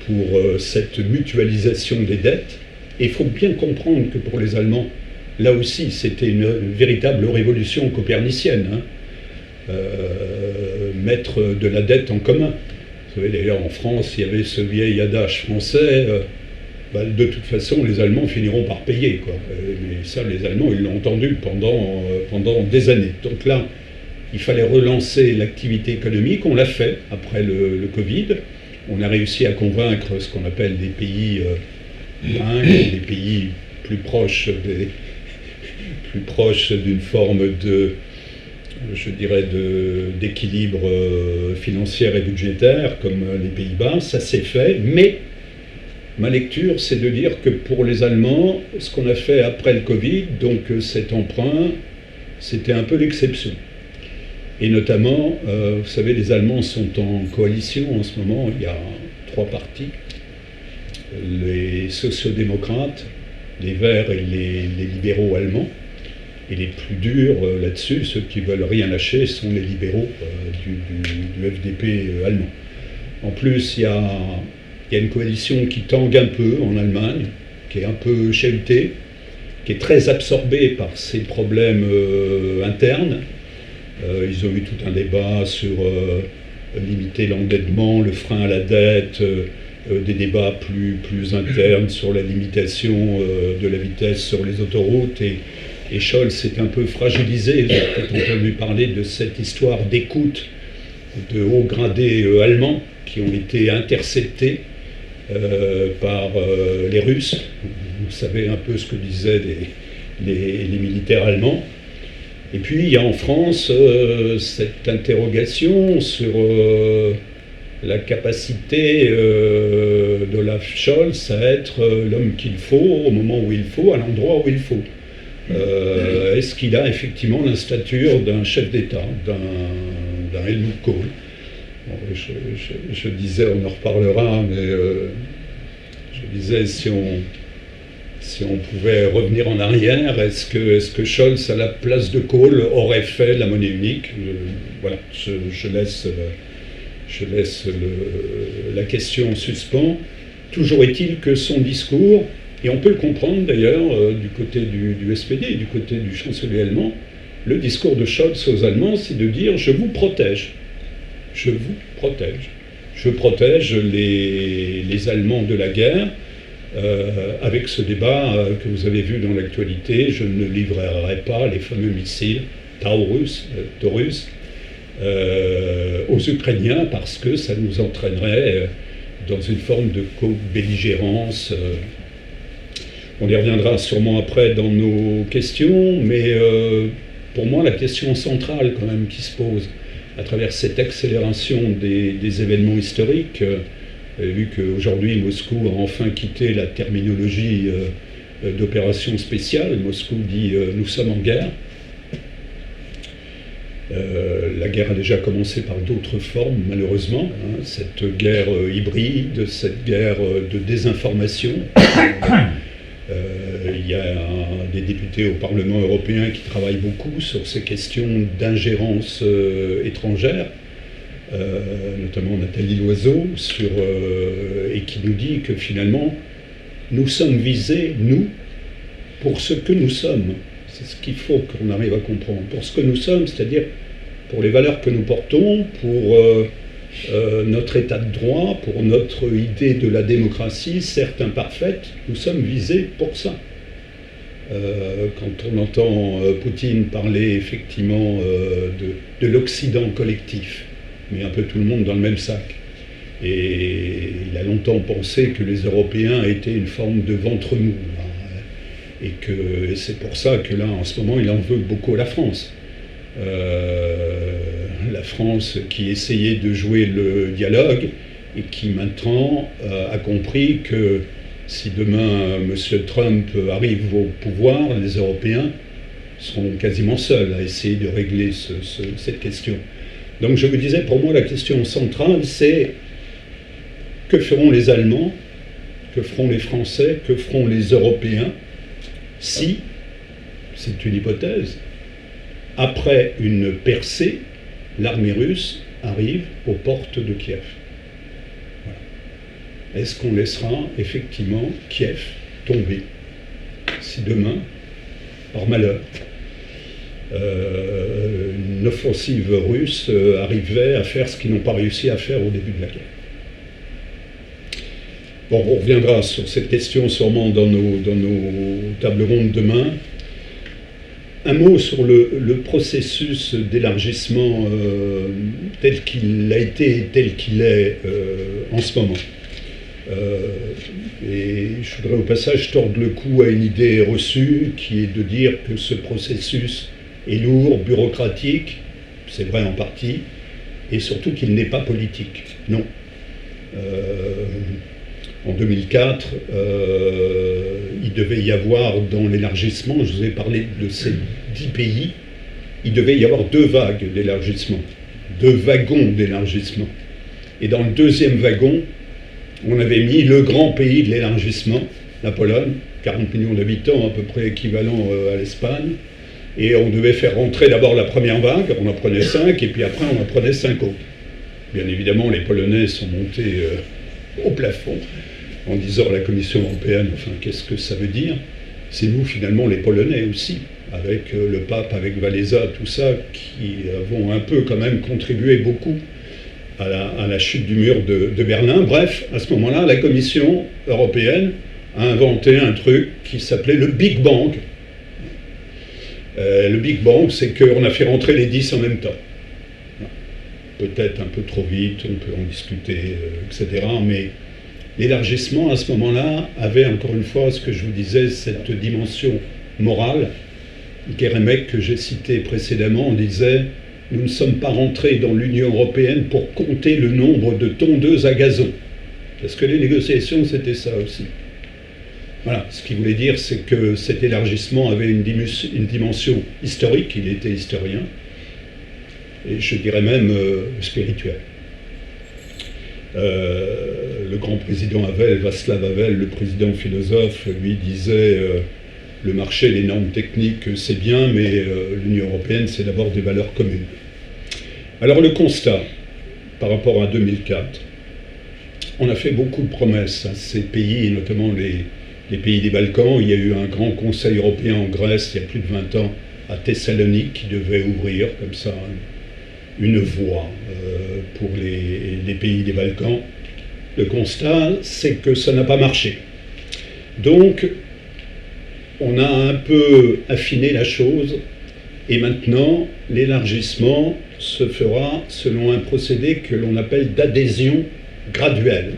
pour cette mutualisation des dettes. Et il faut bien comprendre que pour les Allemands, là aussi, c'était une véritable révolution copernicienne, hein. Mettre de la dette en commun. Vous savez, d'ailleurs, en France, il y avait ce vieil adage français, de toute façon, les Allemands finiront par payer, quoi. Mais ça, les Allemands, ils l'ont entendu pendant des années. Donc là, il fallait relancer l'activité économique. On l'a fait après le Covid. On a réussi à convaincre ce qu'on appelle des pays des pays plus proches d'une forme d'équilibre financier et budgétaire, comme les Pays-Bas. Ça s'est fait, mais ma lecture, c'est de dire que pour les Allemands, ce qu'on a fait après le Covid, donc cet emprunt, c'était un peu l'exception. Et notamment, vous savez, les Allemands sont en coalition en ce moment. Il y a 3 partis, les sociodémocrates, les Verts et les libéraux allemands. Et les plus durs là-dessus, ceux qui veulent rien lâcher, sont les libéraux du FDP allemand. En plus, il y a une coalition qui tangue un peu en Allemagne, qui est un peu chahutée, qui est très absorbée par ses problèmes internes. Ils ont eu tout un débat sur limiter l'endettement, le frein à la dette, des débats plus internes sur la limitation de la vitesse sur les autoroutes. Et Scholz s'est un peu fragilisé. J'ai peut-être entendu parler de cette histoire d'écoute de hauts gradés allemands qui ont été interceptés par les Russes. Vous savez un peu ce que disaient les militaires allemands. Et puis il y a en France cette interrogation sur la capacité d'Olaf Scholz à être l'homme qu'il faut, au moment où il faut, à l'endroit où il faut. Est-ce qu'il a effectivement la stature d'un chef d'État, d'un Helmut Kohl? Bon, je disais, on en reparlera, mais je disais, si on pouvait revenir en arrière, est-ce que Scholz, à la place de Kohl, aurait fait la monnaie unique? Voilà, je laisse la question en suspens. Toujours est-il que son discours, et on peut le comprendre d'ailleurs du côté du SPD et du côté du chancelier allemand, le discours de Scholz aux Allemands, c'est de dire « je vous protège, je vous protège, je protège les Allemands de la guerre ». Avec ce débat que vous avez vu dans l'actualité, je ne livrerai pas les fameux missiles Taurus aux Ukrainiens parce que ça nous entraînerait dans une forme de co-belligérance. On y reviendra sûrement après dans nos questions, mais pour moi la question centrale quand même qui se pose, à travers cette accélération des événements historiques, vu qu'aujourd'hui Moscou a enfin quitté la terminologie d'opération spéciale. Moscou dit nous sommes en guerre. La guerre a déjà commencé par d'autres formes, malheureusement, hein, cette guerre hybride, cette guerre de désinformation. Il y a des députés au Parlement européen qui travaillent beaucoup sur ces questions d'ingérence étrangère, notamment Nathalie Loiseau, et qui nous dit que finalement, nous sommes visés, nous, pour ce que nous sommes. C'est ce qu'il faut qu'on arrive à comprendre. Pour ce que nous sommes, c'est-à-dire pour les valeurs que nous portons, pour notre état de droit, pour notre idée de la démocratie, certes imparfaite, nous sommes visés pour ça. Quand on entend Poutine parler effectivement de l'Occident collectif, mais un peu tout le monde dans le même sac, et il a longtemps pensé que les Européens étaient une forme de ventre mou, et c'est pour ça que là, en ce moment, il en veut beaucoup à la France. La France qui essayait de jouer le dialogue et qui maintenant a compris que si demain M. Trump arrive au pouvoir, les Européens seront quasiment seuls à essayer de régler cette question. Donc je vous disais, pour moi, la question centrale, c'est que feront les Allemands, que feront les Français, que feront les Européens si, c'est une hypothèse, après une percée, l'armée russe arrive aux portes de Kiev. Voilà. Est-ce qu'on laissera effectivement Kiev tomber si demain, par malheur, une offensive russe arrivait à faire ce qu'ils n'ont pas réussi à faire au début de la guerre? Bon, on reviendra sur cette question sûrement dans nos tables rondes demain. Un mot sur le processus d'élargissement tel qu'il a été et tel qu'il est en ce moment. Et je voudrais au passage tordre le cou à une idée reçue qui est de dire que ce processus est lourd, bureaucratique, c'est vrai en partie, et surtout qu'il n'est pas politique. Non. En 2004, il devait y avoir dans l'élargissement, je vous ai parlé de ces 10 pays, il devait y avoir 2 vagues d'élargissement, 2 wagons d'élargissement. Et dans le deuxième wagon, on avait mis le grand pays de l'élargissement, la Pologne, 40 millions d'habitants, à peu près équivalent à l'Espagne, et on devait faire rentrer d'abord la première vague, on en prenait 5, et puis après on en prenait 5 autres. Bien évidemment, les Polonais sont montés au plafond, en disant à la Commission européenne, enfin, qu'est-ce que ça veut dire? C'est nous, finalement, les Polonais aussi, avec le pape, avec Wałęsa, tout ça, qui avons un peu quand même contribué beaucoup à la chute du mur de Berlin. Bref, à ce moment-là, la Commission européenne a inventé un truc qui s'appelait le Big Bang. Le Big Bang, c'est qu'on a fait rentrer les 10 en même temps. Peut-être un peu trop vite, on peut en discuter, etc. Mais l'élargissement, à ce moment-là, avait encore une fois, ce que je vous disais, cette dimension morale. Guérémec, que j'ai cité précédemment, disait « Nous ne sommes pas rentrés dans l'Union européenne pour compter le nombre de tondeuses à gazon ». Parce que les négociations, c'était ça aussi. Voilà, ce qu'il voulait dire, c'est que cet élargissement avait une dimension historique, il était historien, et je dirais même spirituel. Le grand président Havel, Václav Havel, le président philosophe, lui disait le marché, les normes techniques, c'est bien, mais l'Union européenne, c'est d'abord des valeurs communes. Alors le constat, par rapport à 2004, on a fait beaucoup de promesses à ces pays, et notamment les pays des Balkans. Il y a eu un grand conseil européen en Grèce, il y a plus de 20 ans, à Thessalonique, qui devait ouvrir comme ça une voie pour les pays des Balkans. Le constat, c'est que ça n'a pas marché. Donc, on a un peu affiné la chose, et maintenant, l'élargissement se fera selon un procédé que l'on appelle d'adhésion graduelle.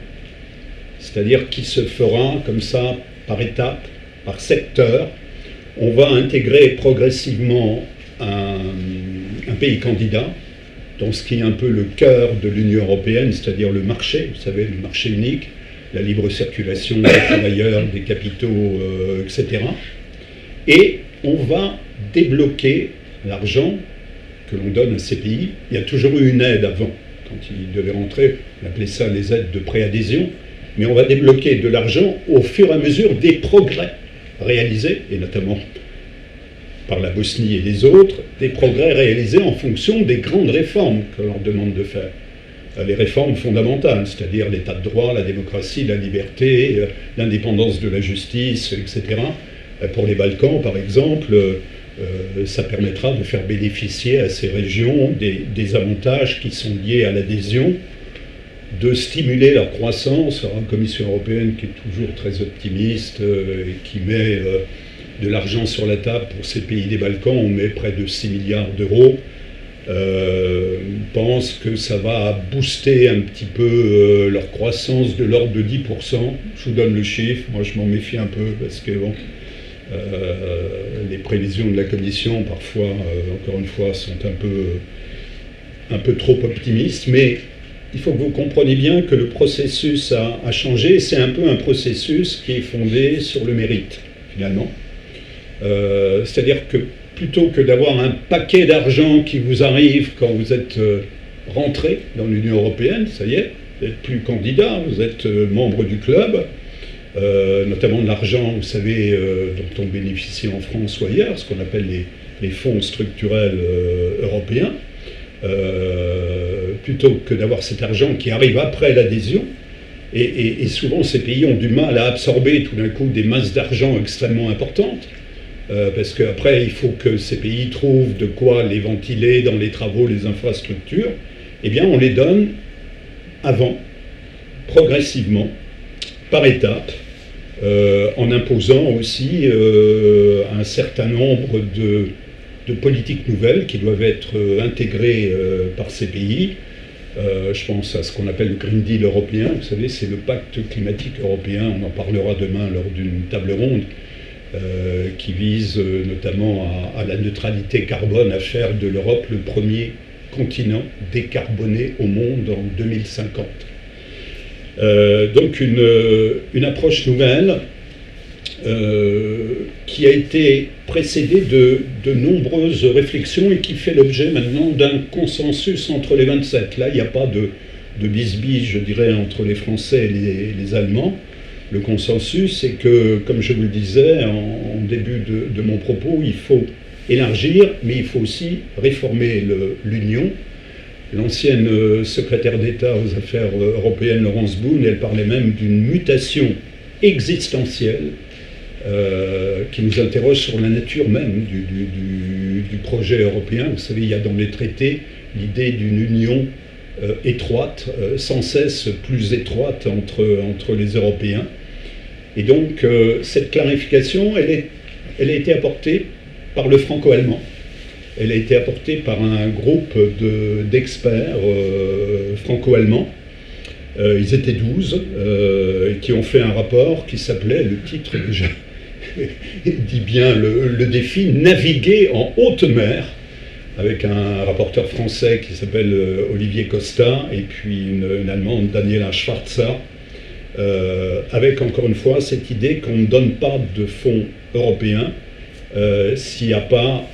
C'est-à-dire qui se fera comme ça, par étapes, par secteur. On va intégrer progressivement un pays candidat, dans ce qui est un peu le cœur de l'Union européenne, c'est-à-dire le marché, vous savez, le marché unique, la libre circulation des travailleurs, des capitaux, etc. Et on va débloquer l'argent que l'on donne à ces pays. Il y a toujours eu une aide avant. Quand ils devaient rentrer, on appelait ça les aides de préadhésion. Mais on va débloquer de l'argent au fur et à mesure des progrès réalisés, et notamment par la Bosnie et les autres, des progrès réalisés en fonction des grandes réformes que l'on leur demande de faire. Les réformes fondamentales, c'est-à-dire l'état de droit, la démocratie, la liberté, l'indépendance de la justice, etc. Pour les Balkans, par exemple, ça permettra de faire bénéficier à ces régions des avantages qui sont liés à l'adhésion, de stimuler leur croissance. Alors, la Commission européenne qui est toujours très optimiste et qui met de l'argent sur la table pour ces pays des Balkans, on met près de 6 milliards d'euros, pense que ça va booster un petit peu leur croissance de l'ordre de 10%. Je vous donne le chiffre, moi je m'en méfie un peu parce que bon, les prévisions de la Commission parfois, encore une fois, sont un peu trop optimistes, mais il faut que vous compreniez bien que le processus a changé. C'est un peu un processus qui est fondé sur le mérite, finalement. C'est-à-dire que plutôt que d'avoir un paquet d'argent qui vous arrive quand vous êtes rentré dans l'Union européenne, ça y est, vous n'êtes plus candidat, vous êtes membre du club, notamment de l'argent, vous savez, dont on bénéficie en France ou ailleurs, ce qu'on appelle les fonds structurels européens. Plutôt que d'avoir cet argent qui arrive après l'adhésion, et souvent ces pays ont du mal à absorber tout d'un coup des masses d'argent extrêmement importantes, parce qu'après il faut que ces pays trouvent de quoi les ventiler dans les travaux, les infrastructures. Eh bien on les donne avant, progressivement, par étapes, en imposant aussi un certain nombre de politiques nouvelles qui doivent être intégrées par ces pays. Je pense à ce qu'on appelle le Green Deal européen. Vous savez, c'est le pacte climatique européen. On en parlera demain lors d'une table ronde qui vise notamment à la neutralité carbone, à faire de l'Europe le premier continent décarboné au monde en 2050. Donc une approche nouvelle qui a été précédée de nombreuses réflexions et qui fait l'objet maintenant d'un consensus entre les 27. Là, il n'y a pas de bisbille, je dirais, entre les Français et les Allemands. Le consensus, c'est que, comme je vous le disais en début de mon propos, il faut élargir, mais il faut aussi réformer l'Union. L'ancienne secrétaire d'État aux affaires européennes, Laurence Boone, elle parlait même d'une mutation existentielle qui nous interroge sur la nature même du projet européen. Vous savez, il y a dans les traités l'idée d'une union étroite, sans cesse plus étroite entre les Européens. Et donc, cette clarification, elle a été apportée par le franco-allemand. Elle a été apportée par un groupe d'experts franco-allemands. Ils étaient 12, qui ont fait un rapport qui s'appelait, le titre déjà dit bien le défi, naviguer en haute mer, avec un rapporteur français qui s'appelle Olivier Costa, et puis une Allemande, Daniela Schwarzer, avec encore une fois cette idée qu'on ne donne pas de fonds européens s'il n'y a pas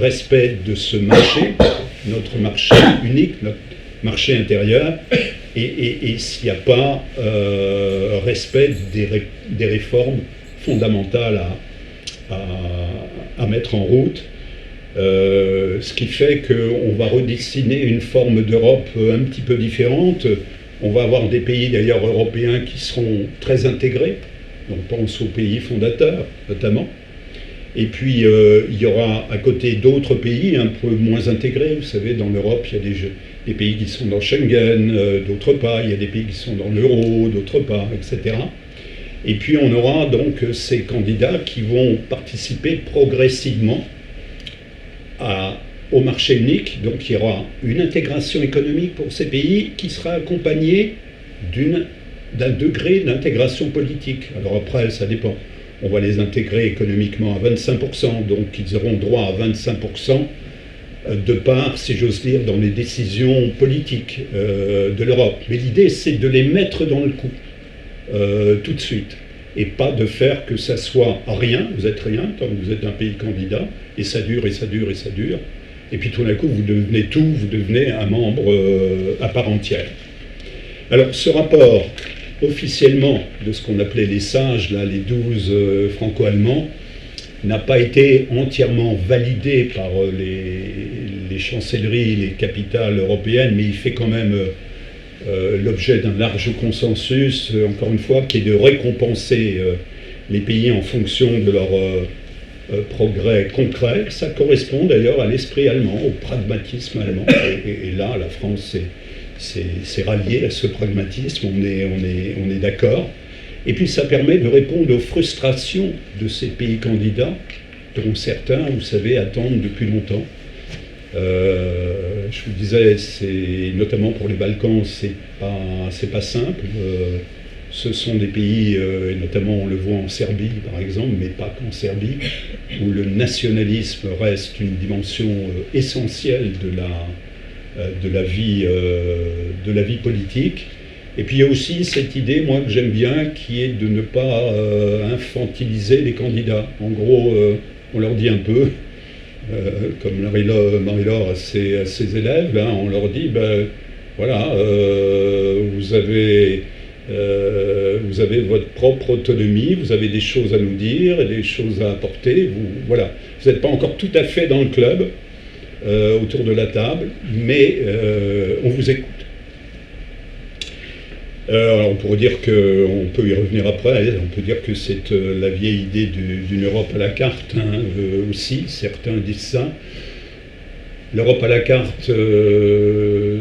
respect de ce marché, notre marché unique, notre marché intérieur, et s'il n'y a pas respect des réformes fondamentales à mettre en route, ce qui fait qu'on va redessiner une forme d'Europe un petit peu différente. On va avoir des pays d'ailleurs européens qui seront très intégrés, on pense aux pays fondateurs notamment, et puis il y aura à côté d'autres pays un peu moins intégrés. Vous savez, dans l'Europe, il y a des pays qui sont dans Schengen, d'autres pas, il y a des pays qui sont dans l'euro, d'autres pas, etc. Et puis on aura donc ces candidats qui vont participer progressivement au marché unique. Donc il y aura une intégration économique pour ces pays qui sera accompagnée d'un degré d'intégration politique. Alors après, ça dépend. On va les intégrer économiquement à 25%, donc ils auront droit à 25% de part, si j'ose dire, dans les décisions politiques de l'Europe. Mais l'idée, c'est de les mettre dans le coup, tout de suite. Et pas de faire que ça soit rien, vous êtes rien, tant que vous êtes un pays candidat, et ça dure, et ça dure, et ça dure. Et puis tout d'un coup, vous devenez tout, vous devenez un membre à part entière. Alors, ce rapport, officiellement, de ce qu'on appelait les sages, là, les 12 franco-allemands, n'a pas été entièrement validé par les chancelleries, les capitales européennes, mais il fait quand même l'objet d'un large consensus, encore une fois, qui est de récompenser les pays en fonction de leur progrès concret. Ça correspond d'ailleurs à l'esprit allemand, au pragmatisme allemand. Et là, la France s'est ralliée à ce pragmatisme, on est d'accord. Et puis ça permet de répondre aux frustrations de ces pays candidats, dont certains, vous savez, attendent depuis longtemps. Je vous disais, notamment pour les Balkans, c'est pas simple. Ce sont des pays, et notamment on le voit en Serbie par exemple, mais pas qu'en Serbie, où le nationalisme reste une dimension essentielle de la vie politique. Et puis il y a aussi cette idée, moi, que j'aime bien, qui est de ne pas infantiliser les candidats. En gros, on leur dit un peu, comme Marie-Laure à ses élèves, hein, on leur dit, ben, voilà, vous avez votre propre autonomie, vous avez des choses à nous dire, et des choses à apporter, voilà. Vous n'êtes pas encore tout à fait dans le club, autour de la table, mais on vous écoute. Alors on pourrait dire qu'on peut y revenir après, on peut dire que c'est la vieille idée d'une Europe à la carte, hein, aussi, certains disent ça. L'Europe à la carte,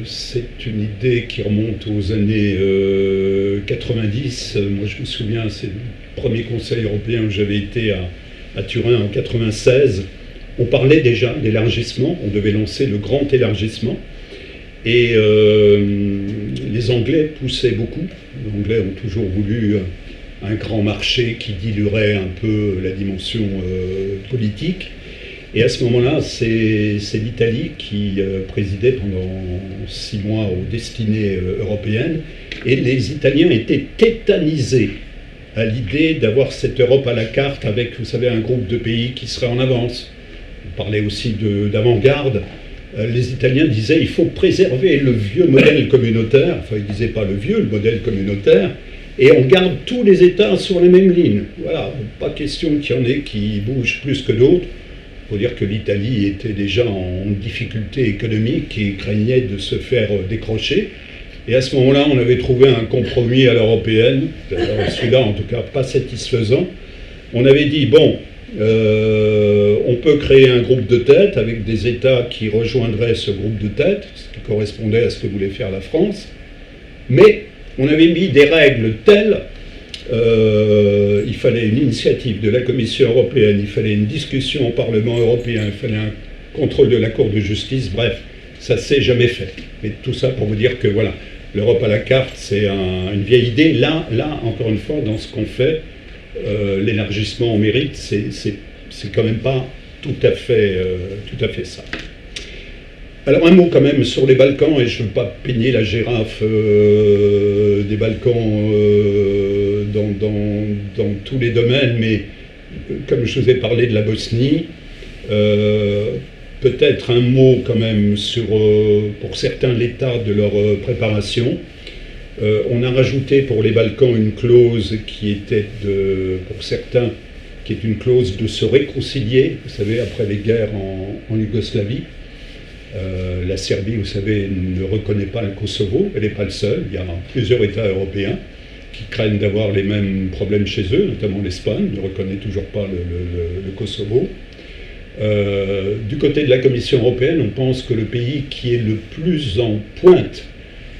c'est une idée qui remonte aux années 90. Moi je me souviens, c'est le premier Conseil européen où j'avais été à Turin en 96. On parlait déjà d'élargissement, on devait lancer le grand élargissement. Et les Anglais poussaient beaucoup. Les Anglais ont toujours voulu un grand marché qui diluerait un peu la dimension politique. Et à ce moment-là, c'est l'Italie qui présidait pendant 6 mois aux destinées européennes. Et les Italiens étaient tétanisés à l'idée d'avoir cette Europe à la carte avec, vous savez, un groupe de pays qui serait en avance. On parlait aussi d'avant-garde. Les Italiens disaient il faut préserver le vieux modèle communautaire, enfin ils ne disaient pas le vieux, le modèle communautaire, et on garde tous les États sur les mêmes lignes. Voilà, pas question qu'il y en ait qui bougent plus que d'autres. Il faut dire que l'Italie était déjà en difficulté économique et craignait de se faire décrocher. Et à ce moment-là, on avait trouvé un compromis à l'européenne, celui-là en tout cas pas satisfaisant. On avait dit, bon, on peut créer un groupe de tête avec des États qui rejoindraient ce groupe de tête, ce qui correspondait à ce que voulait faire la France, mais on avait mis des règles telles, il fallait une initiative de la Commission européenne, il fallait une discussion au Parlement européen, il fallait un contrôle de la Cour de justice, bref, ça ne s'est jamais fait. Mais tout ça pour vous dire que voilà, l'Europe à la carte, c'est une vieille idée. Là, encore une fois, dans ce qu'on fait, l'élargissement en mérite, c'est quand même pas tout à fait ça. Alors un mot quand même sur les Balkans, et je ne veux pas peigner la girafe des Balkans dans tous les domaines, mais comme je vous ai parlé de la Bosnie, peut-être un mot quand même sur, pour certains, l'état de leur préparation. On a rajouté pour les Balkans une clause qui était, pour certains, qui est une clause de se réconcilier, vous savez, après les guerres en Yougoslavie. La Serbie, vous savez, ne reconnaît pas le Kosovo, elle n'est pas le seul, il y a plusieurs États européens qui craignent d'avoir les mêmes problèmes chez eux, notamment l'Espagne, ne reconnaît toujours pas le Kosovo. Du côté de la Commission européenne, on pense que le pays qui est le plus en pointe,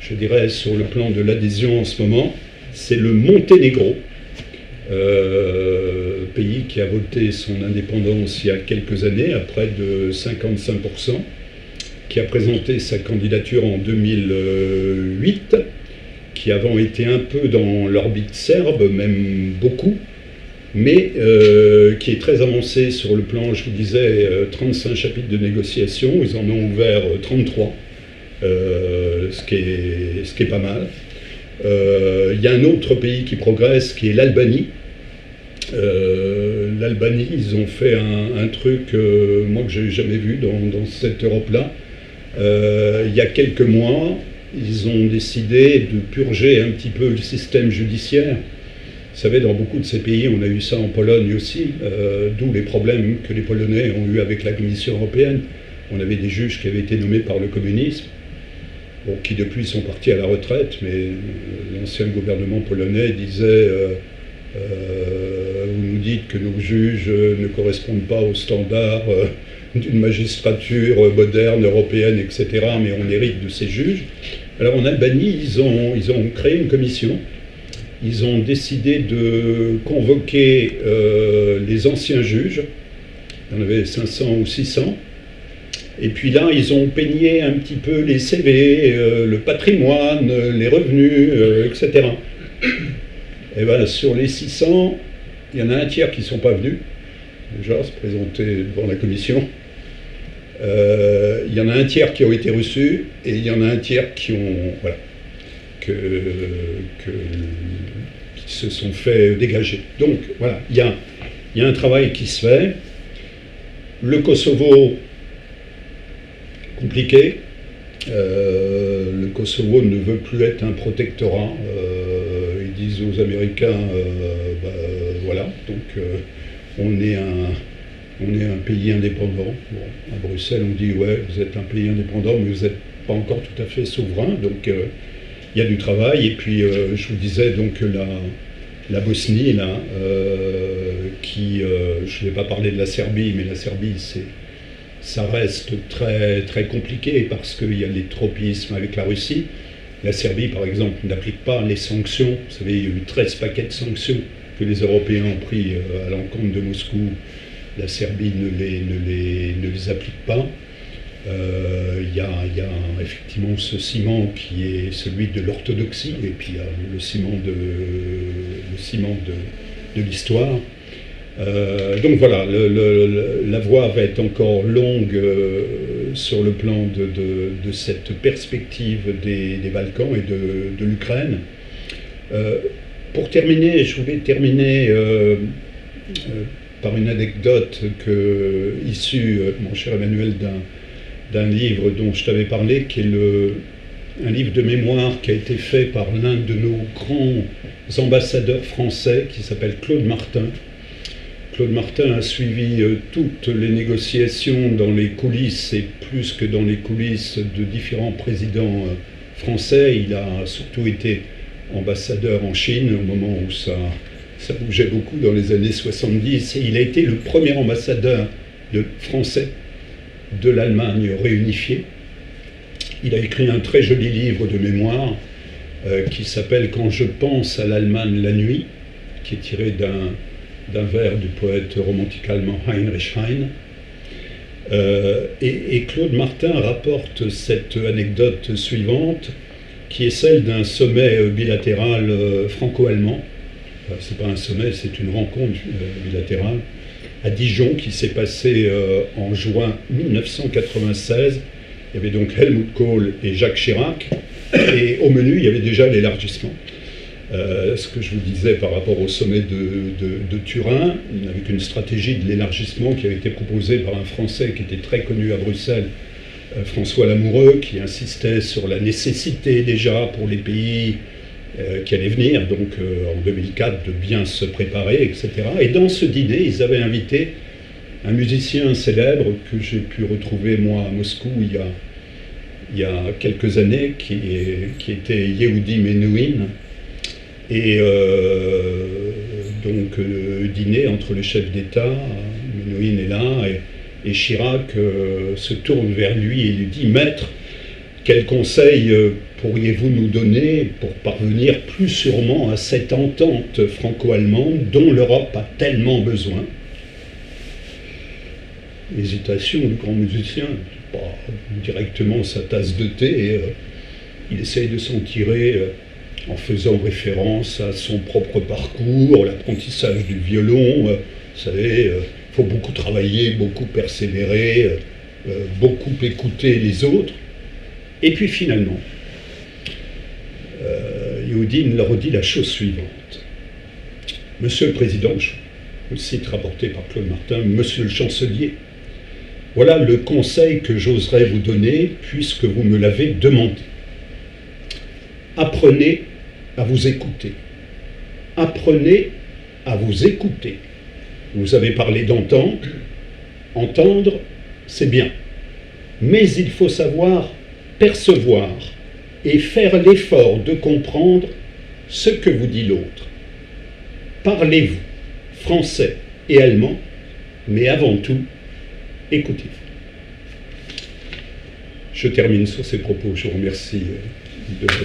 je dirais, sur le plan de l'adhésion en ce moment, c'est le Monténégro, pays qui a voté son indépendance il y a quelques années, à près de 55%, qui a présenté sa candidature en 2008, qui avant était un peu dans l'orbite serbe, même beaucoup, mais qui est très avancé sur le plan, je vous disais, 35 chapitres de négociation, ils en ont ouvert 33, ce qui est pas mal. Il y a un autre pays qui progresse, qui est l'Albanie. L'Albanie, ils ont fait un truc, moi, que je n'ai jamais vu dans cette Europe-là. Il y a quelques mois, ils ont décidé de purger un petit peu le système judiciaire. Vous savez, dans beaucoup de ces pays, on a eu ça en Pologne aussi, d'où les problèmes que les Polonais ont eu avec la Commission européenne. On avait des juges qui avaient été nommés par le communisme, bon, qui depuis sont partis à la retraite, mais l'ancien gouvernement polonais disait vous nous dites que nos juges ne correspondent pas aux standards d'une magistrature moderne, européenne, etc., mais on hérite de ces juges. Alors en Albanie, ils ont créé une commission. Ils ont décidé de convoquer les anciens juges. Il y en avait 500 ou 600. Et puis là, ils ont peigné un petit peu les CV, le patrimoine, les revenus, etc. Et bien, sur les 600, il y en a un tiers qui ne sont pas venus, déjà, se présenter devant la commission. Il y en a un tiers qui ont été reçus, et il y en a un tiers qui ont... Voilà, qui se sont fait dégager. Donc, voilà, il y a un travail qui se fait. Le Kosovo, compliqué. Le Kosovo ne veut plus être un protectorat. Ils disent aux Américains, voilà, donc on est un pays indépendant. Bon, à Bruxelles, on dit, ouais, vous êtes un pays indépendant, mais vous n'êtes pas encore tout à fait souverain. Donc, il y a du travail. Et puis, je vous disais, donc, la Bosnie, là, qui, je ne vais pas parler de la Serbie, mais la Serbie, ça reste très, très compliqué parce qu'il y a les tropismes avec la Russie. La Serbie, par exemple, n'applique pas les sanctions. Vous savez, il y a eu 13 paquets de sanctions que les Européens ont pris à l'encontre de Moscou. La Serbie ne les applique pas. Il y a effectivement ce ciment qui est celui de l'orthodoxie, et puis il y a le ciment de l'histoire. Donc voilà, la voie va être encore longue sur le plan de cette perspective des Balkans et de l'Ukraine. Pour terminer, je voulais terminer par une anecdote issue, mon cher Emmanuel, d'un livre dont je t'avais parlé, qui est un livre de mémoire qui a été fait par l'un de nos grands ambassadeurs français, qui s'appelle Claude Martin. Claude Martin a suivi toutes les négociations dans les coulisses, et plus que dans les coulisses, de différents présidents français. Il a surtout été ambassadeur en Chine au moment où ça bougeait beaucoup dans les années 70, et il a été le premier ambassadeur français de l'Allemagne réunifiée. Il a écrit un très joli livre de mémoire qui s'appelle « Quand je pense à l'Allemagne la nuit », qui est tiré d'un vers du poète romantique allemand Heinrich Heine. Et Claude Martin rapporte cette anecdote suivante, qui est celle d'un sommet bilatéral franco-allemand. C'est pas un sommet, c'est une rencontre bilatérale à Dijon qui s'est passée en juin 1996. Il y avait donc Helmut Kohl et Jacques Chirac, et au menu, il y avait déjà l'élargissement. Ce que je vous disais par rapport au sommet de Turin, avec une stratégie de l'élargissement qui avait été proposée par un Français qui était très connu à Bruxelles, François Lamoureux, qui insistait sur la nécessité déjà pour les pays qui allaient venir, donc en 2004, de bien se préparer, etc. Et dans ce dîner, ils avaient invité un musicien célèbre que j'ai pu retrouver moi à Moscou il y a quelques années, qui était Yehudi Menuhin. Et donc dîner entre le chef d'État, Menuhin est là, et Chirac se tourne vers lui et lui dit « Maître, quels conseils pourriez-vous nous donner pour parvenir plus sûrement à cette entente franco-allemande dont l'Europe a tellement besoin ?» Hésitation du grand musicien, pas directement sa tasse de thé, il essaye de s'en tirer en faisant référence à son propre parcours, l'apprentissage du violon. Vous savez, il faut beaucoup travailler, beaucoup persévérer, beaucoup écouter les autres. Et puis finalement, Yehudim leur dit la chose suivante. Monsieur le Président, le cite rapporté par Claude Martin, Monsieur le Chancelier, voilà le conseil que j'oserais vous donner puisque vous me l'avez demandé. Apprenez à vous écouter. Apprenez à vous écouter. Vous avez parlé d'entendre. Entendre, c'est bien. Mais il faut savoir percevoir et faire l'effort de comprendre ce que vous dit l'autre. Parlez-vous français et allemand, mais avant tout, écoutez-vous. Je termine sur ces propos. Je vous remercie de votre...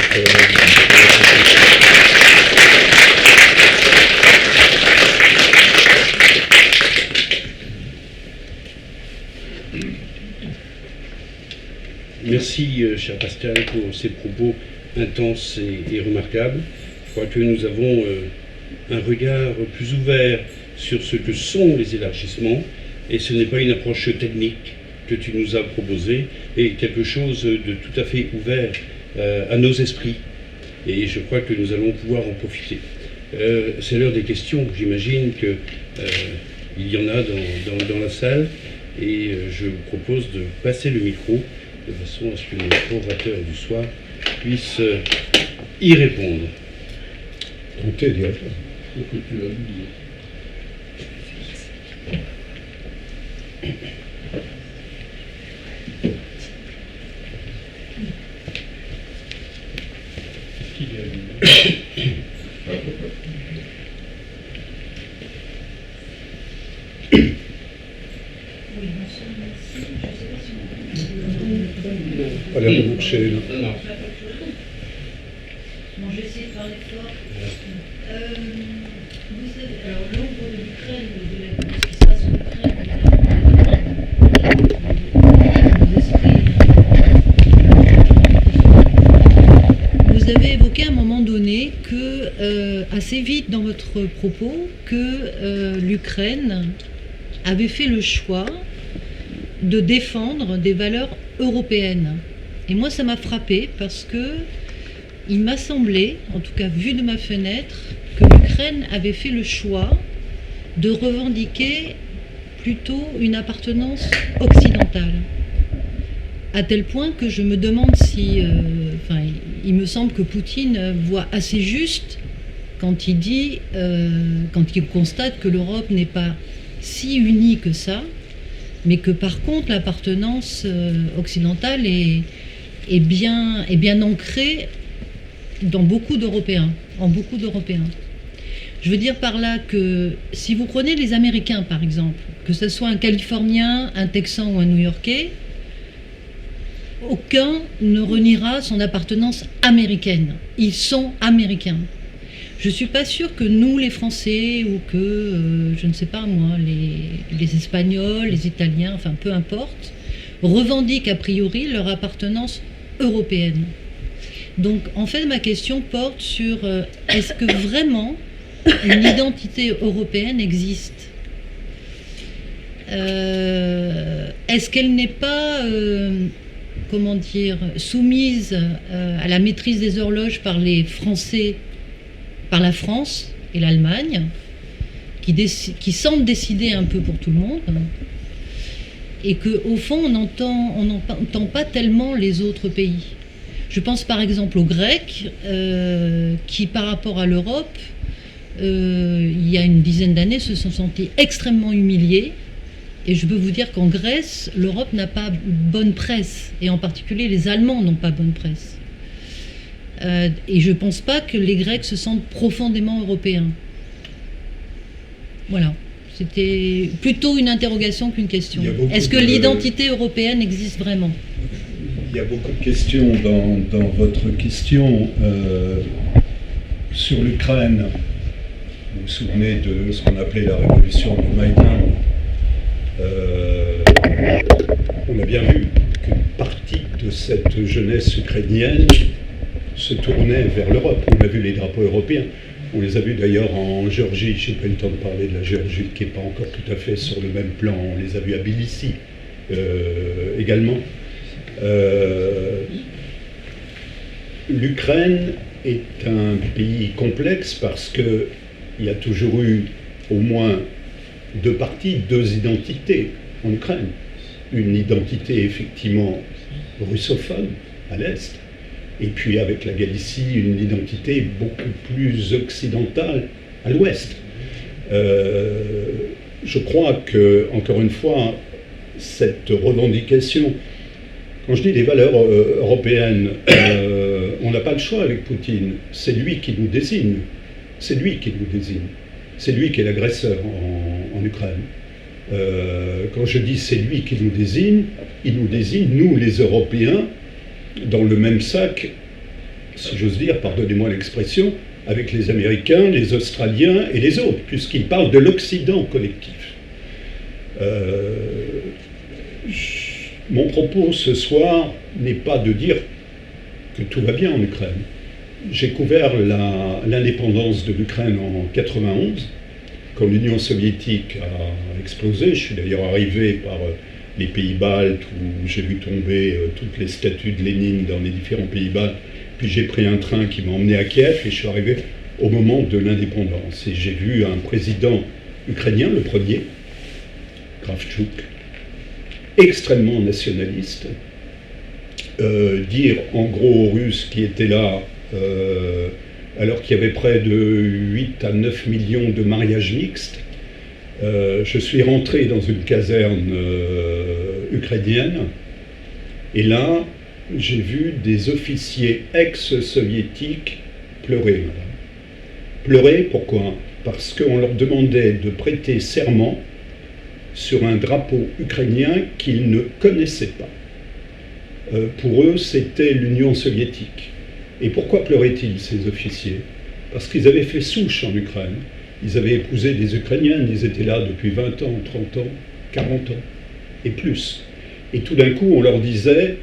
Merci, cher Pascal, pour ces propos intenses et remarquables. Je crois que nous avons un regard plus ouvert sur ce que sont les élargissements, et ce n'est pas une approche technique que tu nous as proposée, et quelque chose de tout à fait ouvert à nos esprits. Et je crois que nous allons pouvoir en profiter. C'est l'heure des questions. J'imagine qu'il y en a dans la salle, et je vous propose de passer le micro de façon à ce que nos orateurs du soir puissent y répondre. Tentez d'y répondre. Pas l'air de marcher, là. Non. Bon, je vais essayer de parler fort. Vous savez, alors l'ombre de l'Ukraine, de ce qui se passe en Ukraine, vous avez évoqué à un moment donné que, assez vite dans votre propos, que l'Ukraine avait fait le choix de défendre des valeurs européennes. Et moi, ça m'a frappé parce que il m'a semblé, en tout cas vu de ma fenêtre, que l'Ukraine avait fait le choix de revendiquer plutôt une appartenance occidentale. À tel point que je me demande si... il me semble que Poutine voit assez juste quand il dit, quand il constate que l'Europe n'est pas si unie que ça, mais que par contre l'appartenance occidentale est bien ancrée dans beaucoup d'Européens, en beaucoup d'Européens. Je veux dire par là que si vous prenez les Américains par exemple, que ce soit un Californien, un Texan ou un New-Yorkais, aucun ne reniera son appartenance américaine. Ils sont américains. Je ne suis pas sûre que nous, les Français, ou que, je ne sais pas moi, les Espagnols, les Italiens, enfin peu importe, revendiquent a priori leur appartenance européenne. Donc en fait, ma question porte sur est-ce que vraiment une identité européenne existe ? Est-ce qu'elle n'est pas, soumise à la maîtrise des horloges par les Français, par la France et l'Allemagne, qui semblent décider un peu pour tout le monde, et qu'au fond, on n'entend pas tellement les autres pays. Je pense par exemple aux Grecs, qui par rapport à l'Europe, il y a une dizaine d'années, se sont sentis extrêmement humiliés. Et je peux vous dire qu'en Grèce, l'Europe n'a pas bonne presse, et en particulier les Allemands n'ont pas bonne presse. Et je ne pense pas que les Grecs se sentent profondément européens. Voilà. C'était plutôt une interrogation qu'une question. Est-ce que l'identité européenne existe vraiment ? Il y a beaucoup de questions dans votre question sur l'Ukraine. Vous vous souvenez de ce qu'on appelait la révolution du Maïdan. On a bien vu qu'une partie de cette jeunesse ukrainienne se tournaient vers l'Europe. On a vu les drapeaux européens. On les a vus d'ailleurs en Géorgie. Je n'ai pas eu le temps de parler de la Géorgie, qui n'est pas encore tout à fait sur le même plan. On les a vus à Tbilissi également. L'Ukraine est un pays complexe parce qu'il y a toujours eu au moins deux parties, deux identités en Ukraine. Une identité effectivement russophone à l'est, et puis avec la Galicie, une identité beaucoup plus occidentale à l'ouest. Je crois que, encore une fois, cette revendication, quand je dis les valeurs européennes, on n'a pas le choix avec Poutine. C'est lui qui nous désigne. C'est lui qui nous désigne. C'est lui qui est l'agresseur en Ukraine. Quand je dis c'est lui qui nous désigne, il nous désigne, nous les Européens, dans le même sac, si j'ose dire, pardonnez-moi l'expression, avec les Américains, les Australiens et les autres, puisqu'il parle de l'Occident collectif. Mon propos ce soir n'est pas de dire que tout va bien en Ukraine. J'ai couvert l'indépendance de l'Ukraine en 91, quand l'Union soviétique a explosé. Je suis d'ailleurs arrivé par les pays baltes, où j'ai vu tomber toutes les statues de Lénine dans les différents pays baltes. Puis j'ai pris un train qui m'a emmené à Kiev et je suis arrivé au moment de l'indépendance. Et j'ai vu un président ukrainien, le premier, Kravchuk, extrêmement nationaliste, dire en gros aux Russes qui étaient là, alors qu'il y avait près de 8 à 9 millions de mariages mixtes. Je suis rentré dans une caserne ukrainienne, et là, j'ai vu des officiers ex-soviétiques pleurer, madame. Pleurer, pourquoi? Parce qu'on leur demandait de prêter serment sur un drapeau ukrainien qu'ils ne connaissaient pas. Pour eux, c'était l'Union soviétique. Et pourquoi pleuraient-ils, ces officiers? Parce qu'ils avaient fait souche en Ukraine. Ils avaient épousé des Ukrainiennes, ils étaient là depuis 20 ans, 30 ans, 40 ans, et plus. Et tout d'un coup, on leur disait,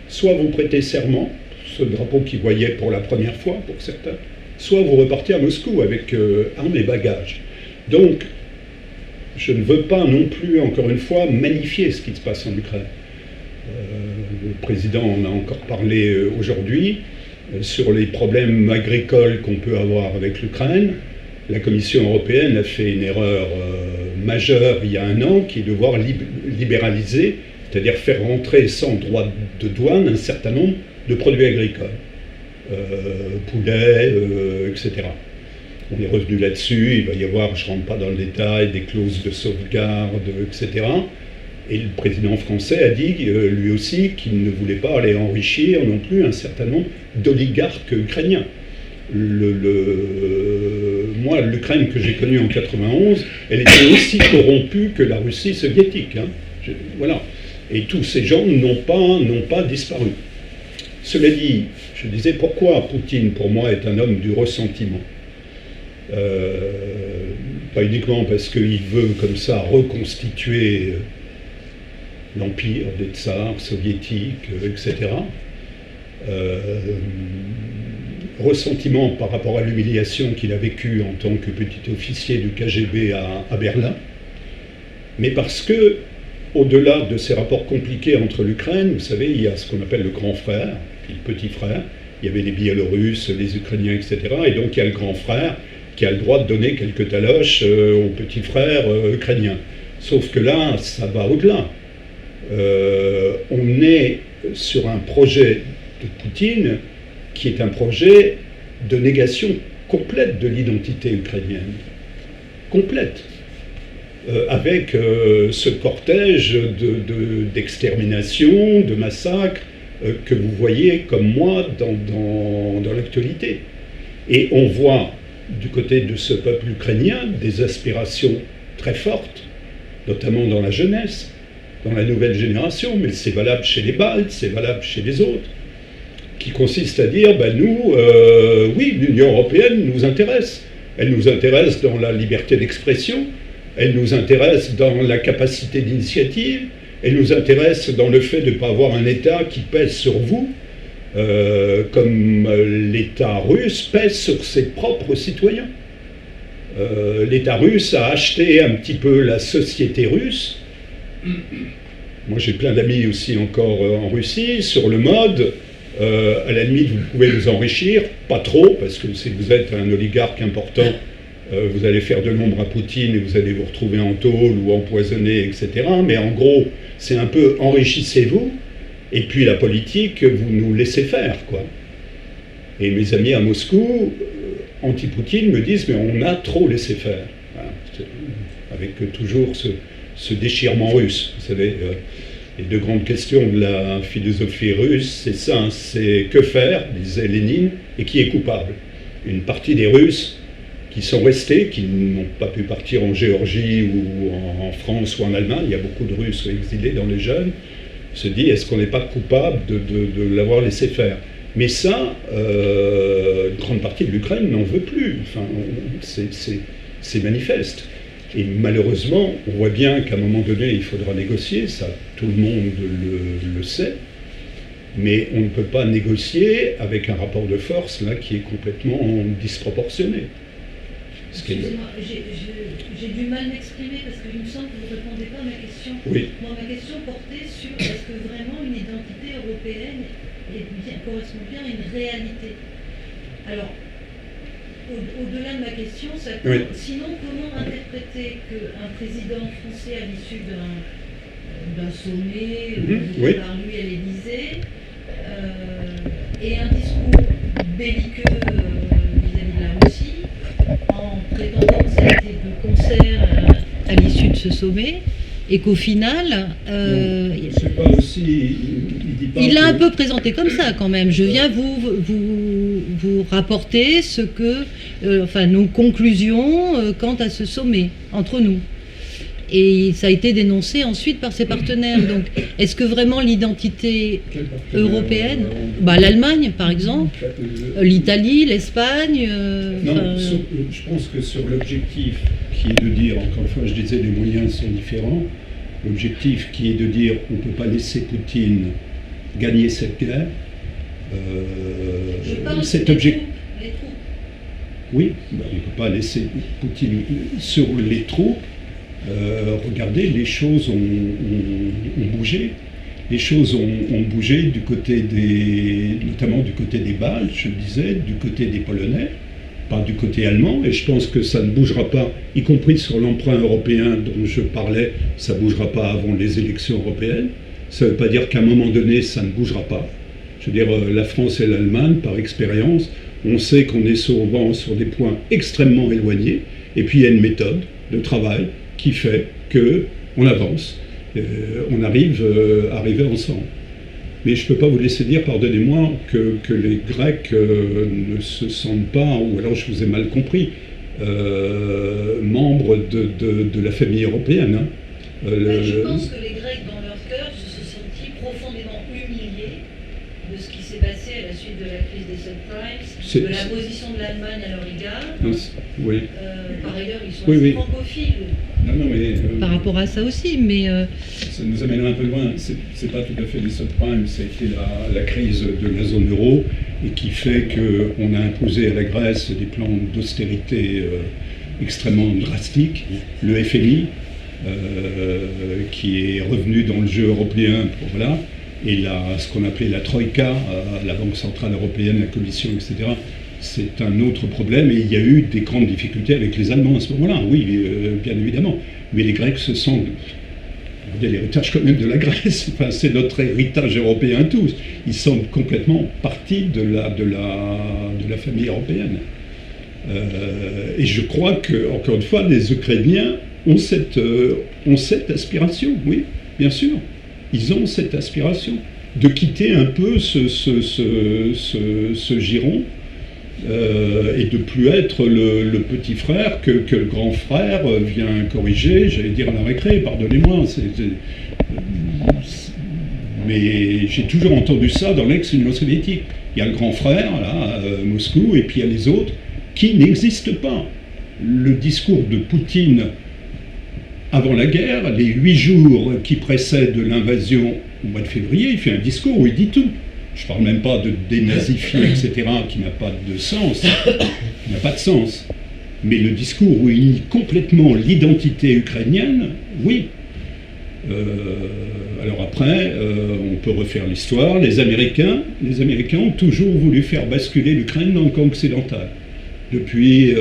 soit vous prêtez serment, ce drapeau qu'ils voyaient pour la première fois, pour certains, soit vous repartez à Moscou avec armes et bagages. Donc, je ne veux pas non plus, encore une fois, magnifier ce qui se passe en Ukraine. Le président en a encore parlé aujourd'hui, sur les problèmes agricoles qu'on peut avoir avec l'Ukraine. La Commission européenne a fait une erreur majeure il y a un an, qui est de devoir libéraliser, c'est-à-dire faire rentrer sans droit de douane un certain nombre de produits agricoles, poulet, etc. On est revenu là-dessus, il va y avoir, je ne rentre pas dans le détail, des clauses de sauvegarde, etc. Et le président français a dit, lui aussi, qu'il ne voulait pas aller enrichir non plus un certain nombre d'oligarques ukrainiens. Moi, l'Ukraine que j'ai connue en 91, elle était aussi corrompue que la Russie soviétique. Hein. Voilà. Et tous ces gens n'ont pas disparu. Cela dit, je disais, pourquoi Poutine, pour moi, est un homme du ressentiment? Pas uniquement parce qu'il veut, comme ça, reconstituer l'empire des tsars soviétiques, etc. Ressentiment par rapport à l'humiliation qu'il a vécue en tant que petit officier du KGB à Berlin, mais parce que, au-delà de ces rapports compliqués entre l'Ukraine, vous savez, il y a ce qu'on appelle le grand frère, puis le petit frère, il y avait les Biélorusses, les Ukrainiens, etc., et donc il y a le grand frère qui a le droit de donner quelques taloches au petit frère ukrainien. Sauf que là, ça va au-delà. On est sur un projet de Poutine qui est un projet de négation complète de l'identité ukrainienne. Complète. Avec ce cortège d'extermination, de massacres que vous voyez comme moi dans l'actualité. Et on voit du côté de ce peuple ukrainien des aspirations très fortes, notamment dans la jeunesse, dans la nouvelle génération, mais c'est valable chez les Baltes, c'est valable chez les autres, qui consiste à dire, ben nous, oui, l'Union européenne nous intéresse. Elle nous intéresse dans la liberté d'expression, elle nous intéresse dans la capacité d'initiative, elle nous intéresse dans le fait de ne pas avoir un État qui pèse sur vous, comme l'État russe pèse sur ses propres citoyens. L'État russe a acheté un petit peu la société russe. Moi, j'ai plein d'amis aussi encore en Russie, sur le mode, à la limite, vous pouvez vous enrichir, pas trop, parce que si vous êtes un oligarque important, vous allez faire de l'ombre à Poutine et vous allez vous retrouver en tôle ou empoisonné, etc. Mais en gros, c'est un peu enrichissez-vous, et puis la politique, vous nous laissez faire, quoi. Et mes amis à Moscou, anti-Poutine, me disent, mais on a trop laissé faire. Voilà. Avec toujours ce déchirement russe, vous savez. Les deux grandes questions de la philosophie russe, c'est ça, hein, c'est que faire, disait Lénine, et qui est coupable. Une partie des Russes qui sont restés, qui n'ont pas pu partir en Géorgie ou en France ou en Allemagne, il y a beaucoup de Russes exilés dans les jeunes, se dit, est-ce qu'on n'est pas coupable de l'avoir laissé faire? Mais ça, une grande partie de l'Ukraine n'en veut plus. Enfin, c'est manifeste. Et malheureusement, on voit bien qu'à un moment donné, il faudra négocier, ça tout le monde le sait, mais on ne peut pas négocier avec un rapport de force là, qui est complètement disproportionné. Excusez-moi, j'ai du mal m'exprimer parce qu'il me semble que vous ne répondez pas à ma question. Oui. Moi, ma question portait sur est-ce que vraiment une identité européenne correspond bien à une réalité? Alors, au-delà de ma question, oui. Sinon, comment interpréter qu'un président français à l'issue d'un sommet oui. par lui à l'Élysée ait un discours belliqueux vis-à-vis de la Russie, en prétendant que ça a été de concert à l'issue de ce sommet, et qu'au final... c'est pas aussi... Il l'a un peu présenté comme ça quand même. Je viens vous rapporter ce que, nos conclusions quant à ce sommet entre nous. Et ça a été dénoncé ensuite par ses partenaires. Donc, est-ce que vraiment l'identité européenne, l'Allemagne par exemple, l'Italie, l'Espagne. Non, je pense que sur l'objectif qui est de dire, encore une fois, je disais, les moyens sont différents. L'objectif qui est de dire, on ne peut pas laisser Poutine gagner cette guerre. Cet objectif. Les troupes. Oui, on ne peut pas laisser Poutine sur les troupes. Regardez, les choses ont bougé. Les choses ont bougé du côté notamment du côté des Baltes, je le disais, du côté des Polonais, pas du côté allemand, et je pense que ça ne bougera pas, y compris sur l'emprunt européen dont je parlais, ça ne bougera pas avant les élections européennes. Ça ne veut pas dire qu'à un moment donné, ça ne bougera pas. Je veux dire, la France et l'Allemagne, par expérience, on sait qu'on est souvent sur des points extrêmement éloignés, et puis il y a une méthode de travail qui fait qu'on avance, on arrive à arriver ensemble. Mais je ne peux pas vous laisser dire, pardonnez-moi, que les Grecs ne se sentent pas, ou alors je vous ai mal compris, membres de la famille européenne. Hein. Je pense que les Grecs, dans leur cœur, se sont sentis profondément humiliés de ce qui s'est passé à la suite de la crise des subprimes, de la position de l'Allemagne à leur égard. Oui. Par ailleurs, ils sont assez francophiles. Non, mais, par rapport à ça aussi, mais... Ça nous amène un peu loin. C'est pas tout à fait les subprimes, ça a été la crise de la zone euro, et qui fait qu'on a imposé à la Grèce des plans d'austérité extrêmement drastiques. Le FMI, qui est revenu dans le jeu européen, voilà, et ce qu'on appelait la Troïka, la Banque Centrale Européenne, la Commission, etc., c'est un autre problème, et il y a eu des grandes difficultés avec les Allemands à ce moment-là, oui, bien évidemment. Mais les Grecs se sont... l'héritage quand même de la Grèce, enfin, c'est notre héritage européen tous. Ils sont complètement partis de la famille européenne. Et je crois que, encore une fois, les Ukrainiens ont cette aspiration, oui, bien sûr. Ils ont cette aspiration de quitter un peu ce giron, et de plus être le petit frère que le grand frère vient corriger, j'allais dire à la récré, pardonnez-moi, mais j'ai toujours entendu ça dans l'ex-Union soviétique. Il y a le grand frère, là, Moscou, et puis il y a les autres qui n'existent pas. Le discours de Poutine avant la guerre, les 8 jours qui précèdent l'invasion au mois de février, il fait un discours où il dit tout. je ne parle même pas de dénazifier, etc., qui n'a pas de sens, qui n'a pas de sens. Mais le discours où il nie complètement l'identité ukrainienne, oui. Alors après, on peut refaire l'histoire. Les Américains ont toujours voulu faire basculer l'Ukraine dans le camp occidental. Depuis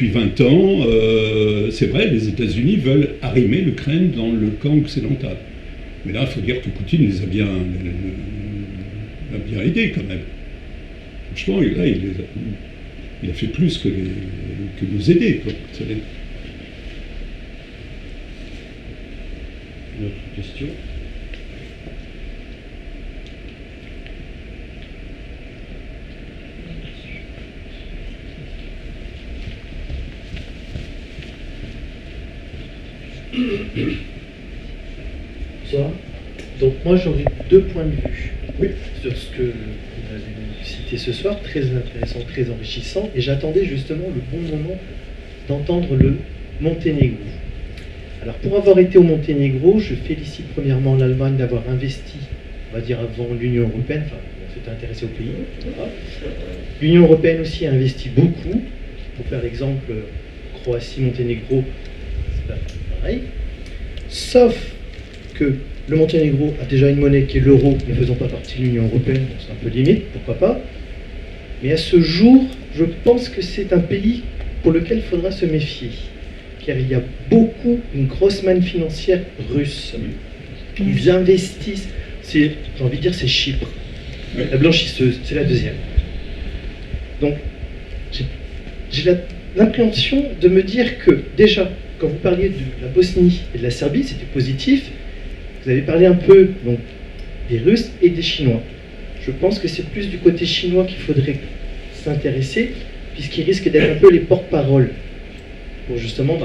20 ans, c'est vrai, les États-Unis veulent arrimer l'Ukraine dans le camp occidental. Mais là, il faut dire que Poutine les a bien aidés quand même. Franchement, là, il a fait plus que nous aider, quoi. Une autre question? Bonsoir. Donc moi j'aurais deux points de vue Oui. sur ce que vous avez cité ce soir, très intéressant, très enrichissant, et j'attendais justement le bon moment d'entendre le Monténégro. Alors pour avoir été au Monténégro, je félicite premièrement l'Allemagne d'avoir investi, on va dire avant l'Union européenne, enfin on s'était intéressé au pays. Voilà. L'Union européenne aussi a investi beaucoup, pour faire l'exemple Croatie, Monténégro, c'est pas pareil. Sauf que le Monténégro a déjà une monnaie qui est l'euro, ne faisant pas partie de l'Union européenne, donc c'est un peu limite, pourquoi pas. Mais à ce jour, je pense que c'est un pays pour lequel il faudra se méfier. Car il y a une grosse manne financière russe. Ils investissent, j'ai envie de dire, c'est Chypre. La blanchisseuse, c'est la deuxième. Donc, j'ai l'impréhension de me dire que, déjà, quand vous parliez de la Bosnie et de la Serbie, c'était positif. Vous avez parlé un peu donc, des Russes et des Chinois. Je pense que c'est plus du côté chinois qu'il faudrait s'intéresser, puisqu'ils risquent d'être un peu les porte-paroles pour justement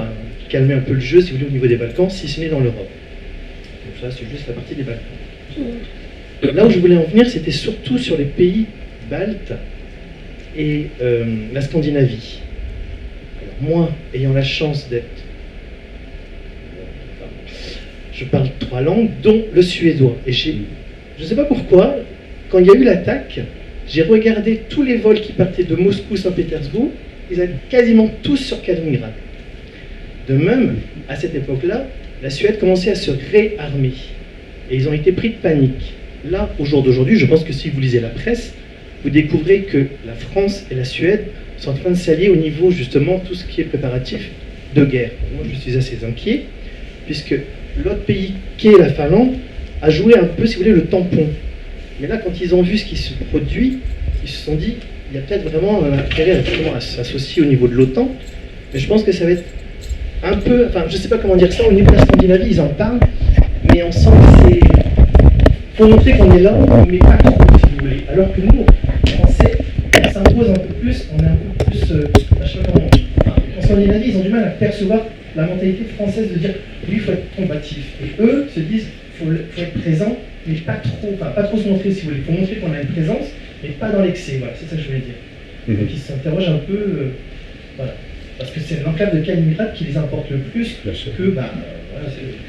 calmer un peu le jeu, si vous voulez, au niveau des Balkans, si ce n'est dans l'Europe. Donc ça, c'est juste la partie des Balkans. Là où je voulais en venir, c'était surtout sur les pays baltes et la Scandinavie. Alors moi, ayant la chance d'être... Je parle 3 langues, dont le suédois. Et je ne sais pas pourquoi, quand il y a eu l'attaque, j'ai regardé tous les vols qui partaient de Moscou-Saint-Pétersbourg, ils allaient quasiment tous sur Kaliningrad. De même, à cette époque-là, la Suède commençait à se réarmer. Et ils ont été pris de panique. Là, au jour d'aujourd'hui, je pense que si vous lisez la presse, vous découvrez que la France et la Suède sont en train de s'allier au niveau, justement, tout ce qui est préparatif de guerre. Moi, je suis assez inquiet, puisque l'autre pays, qui est la Finlande, a joué un peu, si vous voulez, le tampon. Mais là, quand ils ont vu ce qui se produit, ils se sont dit, il y a peut-être vraiment un intérêt à s'associer au niveau de l'OTAN, mais je pense que ça va être un peu, enfin, je ne sais pas comment dire ça, au niveau de la Scandinavie, ils en parlent, mais on sent que c'est... Il faut montrer qu'on est là, mais pas trop, si vous voulez. Alors que nous, Français, on s'impose un peu plus, on est un peu plus... je sais pas comment... En Scandinavie, ils ont du mal à percevoir la mentalité française de dire, oui, il faut être combatif. Et eux se disent, il faut être présent, mais pas trop, enfin, pas trop se montrer, si vous voulez. Il faut montrer qu'on a une présence, mais pas dans l'excès, voilà, c'est ça que je voulais dire. Donc ils s'interrogent un peu, voilà. Parce que c'est l'enclave de Kaliningrad qui les importe le plus que, voilà,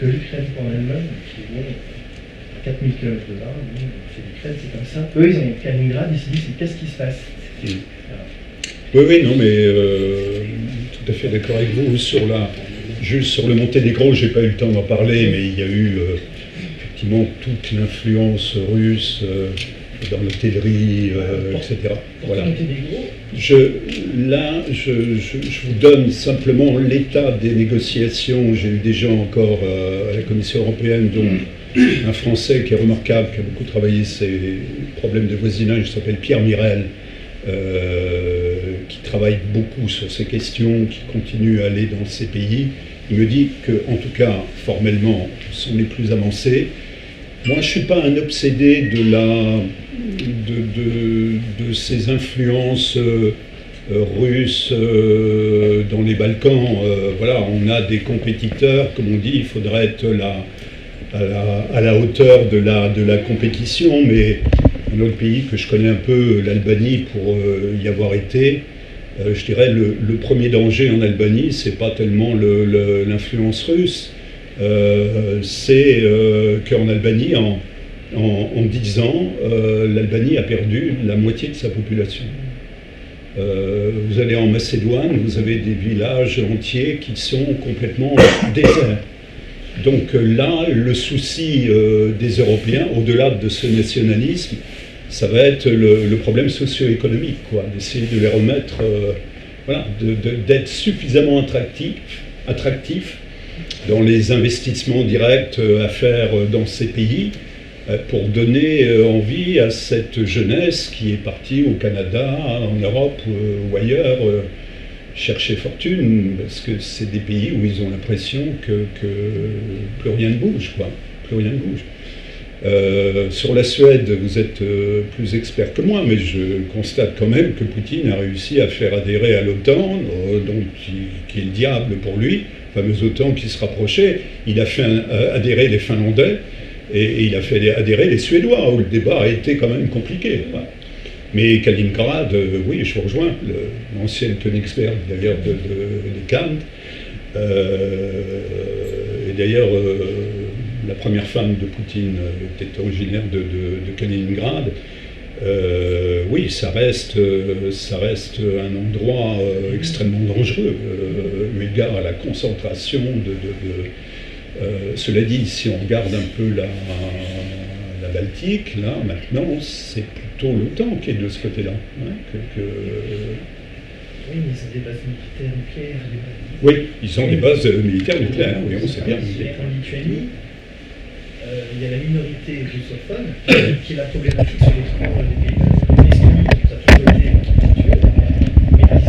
que l'Ukraine pour l'Allemagne, qui est bon, à 4000 km de là, c'est l'Ukraine, c'est comme ça. Eux, ils ont Kaliningrad, ils se disent, qu'est-ce qui se passe voilà. Oui, non, mais tout à fait d'accord avec vous. Juste sur le Monténégro, j'ai pas eu le temps d'en parler, mais il y a eu effectivement toute l'influence russe dans l'hôtellerie, etc. Voilà. Je vous donne simplement l'état des négociations. J'ai eu des gens encore à la Commission européenne, dont un Français qui est remarquable, qui a beaucoup travaillé ces problèmes de voisinage, qui s'appelle Pierre Mirel, qui travaille beaucoup sur ces questions, qui continue à aller dans ces pays. Il me dit que, en tout cas, formellement, sont les plus avancés. Moi, je ne suis pas un obsédé de ces influences russes dans les Balkans. Voilà, on a des compétiteurs, comme on dit, il faudrait être à la hauteur de la compétition, mais un autre pays que je connais un peu, l'Albanie, pour y avoir été, je dirais le premier danger en Albanie, c'est pas tellement l'influence russe, c'est qu'en Albanie, en 10 ans, l'Albanie a perdu la moitié de sa population. Vous allez en Macédoine, vous avez des villages entiers qui sont complètement déserts. Donc là, le souci des Européens, au-delà de ce nationalisme, ça va être le problème socio-économique, quoi, d'essayer de les remettre, voilà, d'être suffisamment attractifs dans les investissements directs à faire dans ces pays pour donner envie à cette jeunesse qui est partie au Canada, en Europe ou ailleurs chercher fortune, parce que c'est des pays où ils ont l'impression que plus rien ne bouge, quoi, plus rien ne bouge. Sur la Suède, vous êtes plus expert que moi, mais je constate quand même que Poutine a réussi à faire adhérer à l'OTAN, donc qui est le diable pour lui, le fameux OTAN qui se rapprochait. Il a fait adhérer les Finlandais et il a fait adhérer les Suédois, où le débat a été quand même compliqué. Voilà. Mais Kaliningrad, oui, je vous rejoins, l'ancienne Königsberg d'ailleurs de Kant, et d'ailleurs la première femme de Poutine était originaire de Kaliningrad. Oui, ça reste un endroit extrêmement dangereux, eu égard à la concentration cela dit, si on regarde un peu la Baltique, là, maintenant, c'est plutôt l'OTAN qui est de ce côté-là. Hein, Oui, mais ils ont des bases militaires nucléaires. Oui, ils ont des bases militaires nucléaires, oui, on sait bien. En Lituanie, il y a la minorité russophone qui est la problématique sur les fronts des pays de l'Estonie, ça a toujours été conflictuel, mais ils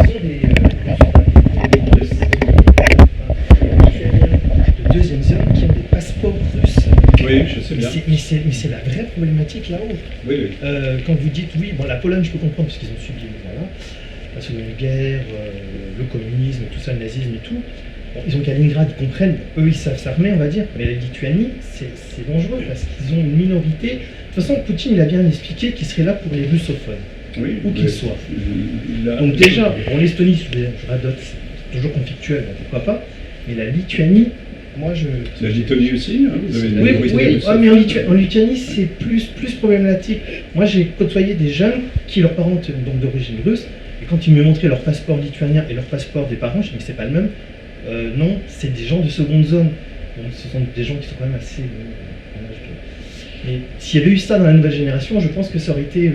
ont des Russes, de deuxième zone qui ont des passeports russes. Oui, je sais bien. Mais c'est la vraie problématique là-haut. Oui, oui. Quand vous dites oui, bon, la Pologne, je peux comprendre parce qu'ils ont subi la Seconde Guerre, le communisme, tout ça, le nazisme et tout. Bon, ils ont Kaliningrad, ils comprennent, eux ils savent s'armer, on va dire, mais la Lituanie, c'est dangereux parce qu'ils ont une minorité. De toute façon, Poutine, il a bien expliqué qu'il serait là pour les russophones, Oui, où qu'ils soient. Donc déjà, bon, l'Estonie, je radote, c'est toujours conflictuel, donc pourquoi pas, mais la Lituanie, moi je... La Lituanie aussi, hein, vous avez une Oui, minorité russe. mais en Lituanie, c'est plus problématique. Moi, j'ai côtoyé des jeunes qui, leurs parents étaient donc d'origine russe, et quand ils me montraient leur passeport lituanien et leur passeport des parents, je dis mais c'est pas le même. Non, c'est des gens de seconde zone. Donc, ce sont des gens qui sont quand même assez... Mais s'il y avait eu ça dans la nouvelle génération, je pense que ça aurait été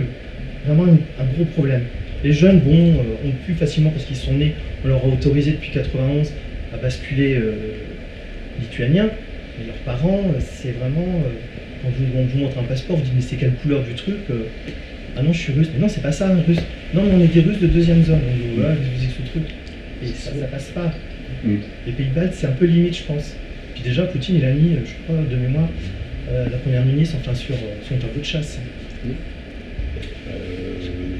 vraiment un gros problème. Les jeunes, bon, ont pu facilement, parce qu'ils sont nés, on leur a autorisé depuis 91 à basculer lituanien, mais leurs parents, c'est vraiment... quand on vous montre un passeport, vous dites mais c'est quelle couleur du truc Ah non, je suis russe. Mais non, c'est pas ça, un russe. Non, mais on est des Russes de deuxième zone. Donc voilà, vous dites ce truc. Et ça passe pas. Les pays baltes, c'est un peu limite, je pense. Puis déjà, Poutine, il a mis, je crois, de mémoire, la première ministre, enfin, sur son tableau de chasse.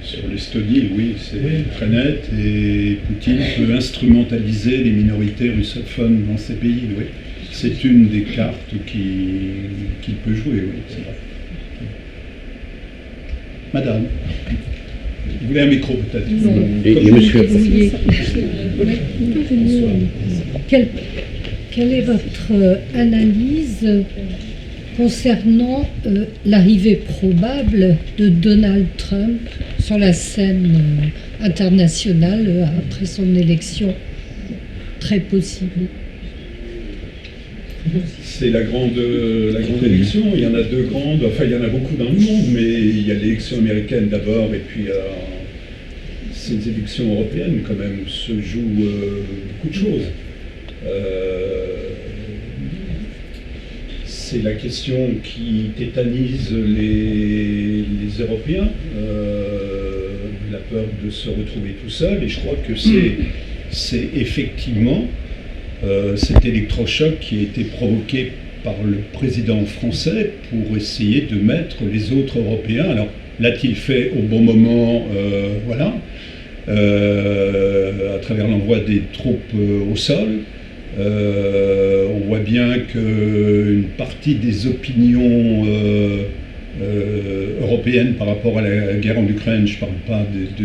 Sur l'Estonie, oui, c'est très net, et Poutine peut instrumentaliser les minorités russophones dans ces pays, oui. C'est une des cartes qu'il peut jouer, oui. Madame, vous voulez un micro peut-être? Non, Et monsieur. Quelle est votre analyse concernant l'arrivée probable de Donald Trump sur la scène internationale après son élection très possible? C'est la grande élection, il y en a deux grandes, enfin il y en a beaucoup dans le monde, mais il y a l'élection américaine d'abord, et puis ces élections européennes quand même se jouent beaucoup de choses. C'est la question qui tétanise les Européens, la peur de se retrouver tout seul, et je crois que c'est effectivement cet électrochoc qui a été provoqué par le président français pour essayer de mettre les autres Européens. Alors, l'a-t-il fait au bon moment? Voilà. À travers l'envoi des troupes au sol. On voit bien qu'une partie des opinions européennes par rapport à la guerre en Ukraine, je ne parle pas de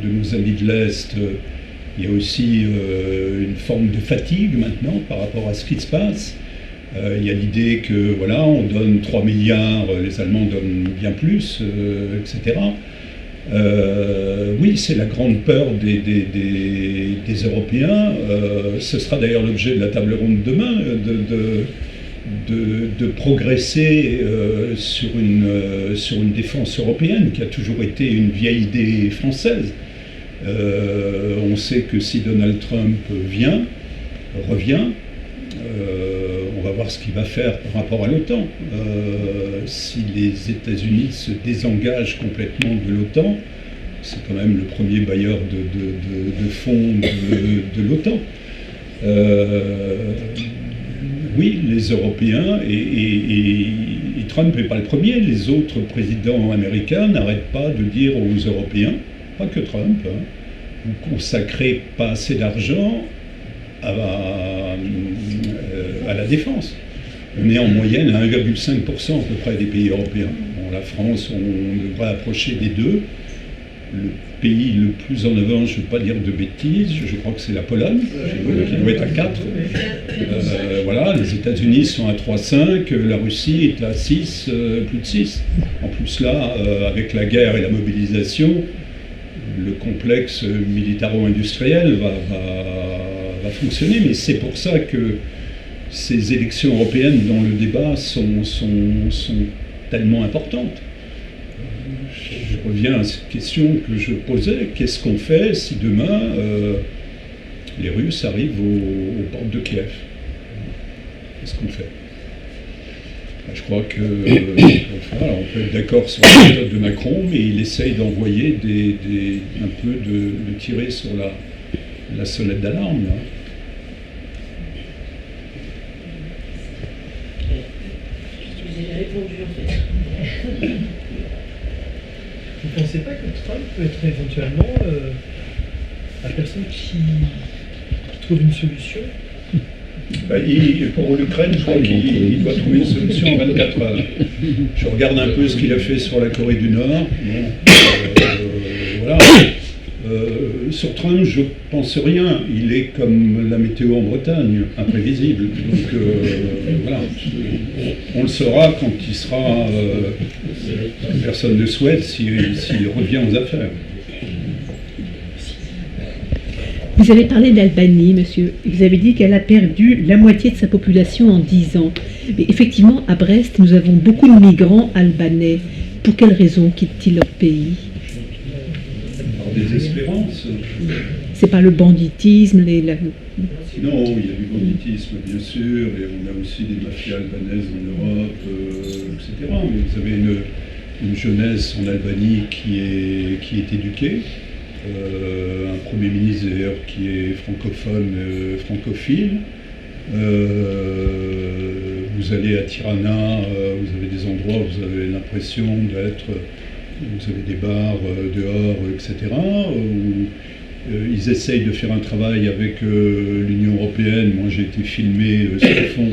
nos amis de l'Est, il y a aussi une forme de fatigue maintenant par rapport à ce qui se passe. Il y a l'idée que voilà, on donne 3 milliards, les Allemands donnent bien plus, etc. Oui, c'est la grande peur des Européens. Ce sera d'ailleurs l'objet de la table ronde demain, de progresser sur une défense européenne qui a toujours été une vieille idée française. On sait que si Donald Trump revient, on va voir ce qu'il va faire par rapport à l'OTAN. Si les États-Unis se désengagent complètement de l'OTAN, c'est quand même le premier bailleur de fonds de l'OTAN. Oui, les Européens, et Trump n'est pas le premier, les autres présidents américains n'arrêtent pas de dire aux Européens, pas que Trump, hein, vous consacrez pas assez d'argent à la défense. On est en moyenne à 1,5% à peu près des pays européens. Bon, la France, on devrait approcher des 2. Le pays le plus en avant, je ne veux pas dire de bêtises, je crois que c'est la Pologne, qui doit être à 4. Voilà, les États-Unis sont à 3,5, la Russie est à 6, plus de 6. En plus là, avec la guerre et la mobilisation, le complexe militaro-industriel va fonctionner, mais c'est pour ça que ces élections européennes dans le débat sont tellement importantes. Je reviens à cette question que je posais, qu'est-ce qu'on fait si demain les Russes arrivent aux portes de Kiev? Qu'est-ce qu'on fait? Je crois que on peut être d'accord sur la méthode de Macron, mais il essaye d'envoyer un peu de tirer sur la sonnette d'alarme. Là. Vous avez répondu en fait. Vous ne pensez pas que Trump peut être éventuellement la personne qui trouve une solution? Pour l'Ukraine, je crois qu'il doit trouver une solution en 24 heures. Je regarde un peu ce qu'il a fait sur la Corée du Nord. Voilà. Sur Trump, je pense rien. Il est comme la météo en Bretagne, imprévisible. Donc voilà. On le saura quand il sera. Personne ne souhaite s'il revient aux affaires. Vous avez parlé d'Albanie, monsieur. Vous avez dit qu'elle a perdu la moitié de sa population en 10 ans. Mais effectivement, à Brest, nous avons beaucoup de migrants albanais. Pour quelles raisons quittent-ils leur pays? Par désespérance. C'est pas le banditisme, Non, il y a du banditisme, bien sûr, et on a aussi des mafias albanaises en Europe, etc. Mais vous avez une jeunesse en Albanie qui est éduquée. Un Premier ministre d'ailleurs qui est francophile. Vous allez à Tirana, vous avez des endroits où vous avez l'impression vous avez des bars dehors, etc. Où ils essayent de faire un travail avec l'Union européenne. Moi j'ai été filmé sur le fond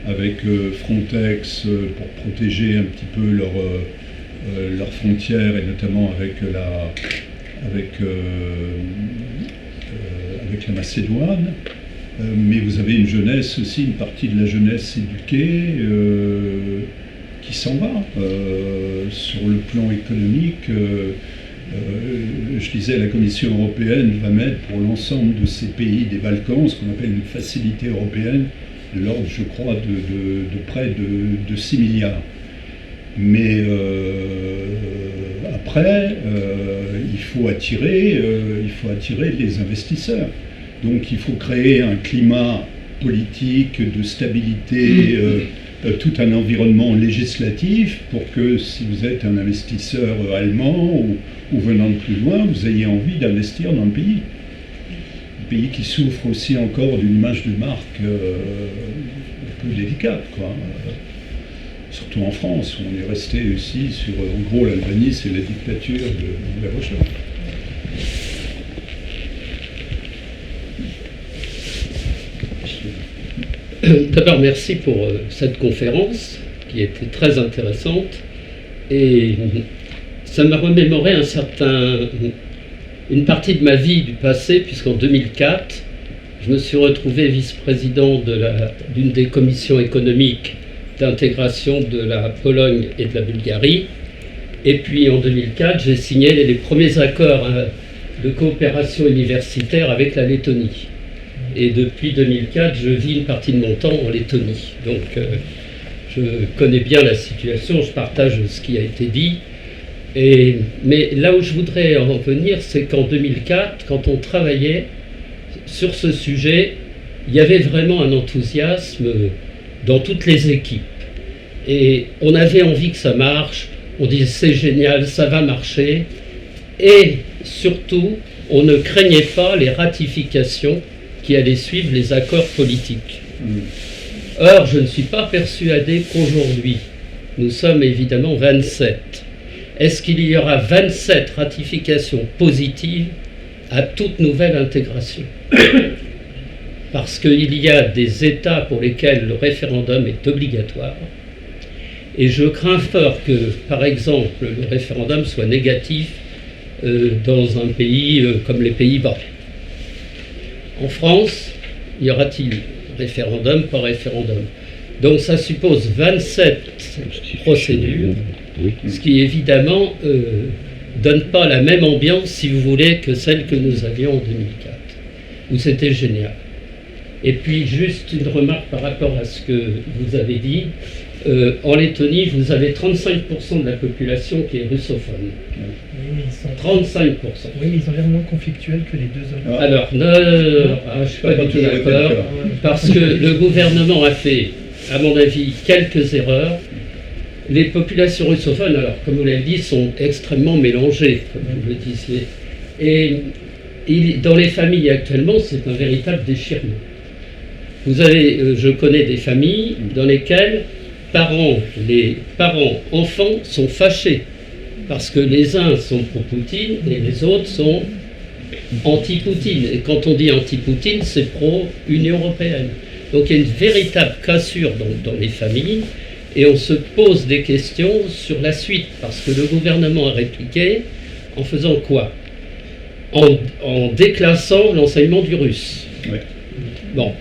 avec Frontex pour protéger un petit peu leurs frontières et notamment avec la Macédoine, mais vous avez une jeunesse aussi, une partie de la jeunesse éduquée qui s'en va. Sur le plan économique, je disais, la Commission européenne va mettre pour l'ensemble de ces pays des Balkans ce qu'on appelle une facilité européenne de l'ordre, je crois, de près de 6 milliards. Mais après, il faut attirer les investisseurs. Donc il faut créer un climat politique de stabilité, tout un environnement législatif pour que si vous êtes un investisseur allemand ou venant de plus loin, vous ayez envie d'investir dans le pays. Un pays qui souffre aussi encore d'une image de marque un peu délicate, quoi. Surtout en France, où on est resté aussi sur, en gros, l'Albanie, c'est la dictature de la recherche. D'abord, merci pour cette conférence qui était très intéressante et ça m'a remémoré une partie de ma vie du passé, puisqu'en 2004, je me suis retrouvé vice-président d'une des commissions économiques d'intégration de la Pologne et de la Bulgarie. Et puis en 2004, j'ai signé les premiers accords de coopération universitaire avec la Lettonie. Et depuis 2004, je vis une partie de mon temps en Lettonie. Donc je connais bien la situation, je partage ce qui a été dit. Mais là où je voudrais en venir, c'est qu'en 2004, quand on travaillait sur ce sujet, il y avait vraiment un enthousiasme dans toutes les équipes. Et on avait envie que ça marche, on disait c'est génial, ça va marcher. Et surtout, on ne craignait pas les ratifications qui allaient suivre les accords politiques. Or, je ne suis pas persuadé qu'aujourd'hui, nous sommes évidemment 27. Est-ce qu'il y aura 27 ratifications positives à toute nouvelle intégration? Parce qu'il y a des États pour lesquels le référendum est obligatoire. Et je crains fort que, par exemple, le référendum soit négatif dans un pays comme les Pays-Bas. En France, y aura-t-il référendum, pas référendum? Donc ça suppose 27 procédures, ce qui évidemment donne pas la même ambiance, si vous voulez, que celle que nous avions en 2004, où c'était génial. Et puis juste une remarque par rapport à ce que vous avez dit. En Lettonie, vous avez 35% de la population qui est russophone. Oui, mais ils sont 35%. Oui, mais ils ont l'air moins conflictuels que les deux autres. Alors, je ne suis pas du tout d'accord, parce que le gouvernement a fait, à mon avis, quelques erreurs. Les populations russophones, alors, comme vous l'avez dit, sont extrêmement mélangées, comme vous le disiez. Et dans les familles actuellement, c'est un véritable déchirement. Vous avez, je connais des familles dans lesquelles les parents, enfants sont fâchés parce que les uns sont pour Poutine et les autres sont anti-Poutine. Et quand on dit anti-Poutine, c'est pro-Union européenne. Donc il y a une véritable cassure dans les familles et on se pose des questions sur la suite parce que le gouvernement a répliqué en faisant quoi? En déclassant l'enseignement du russe. Oui. Bon.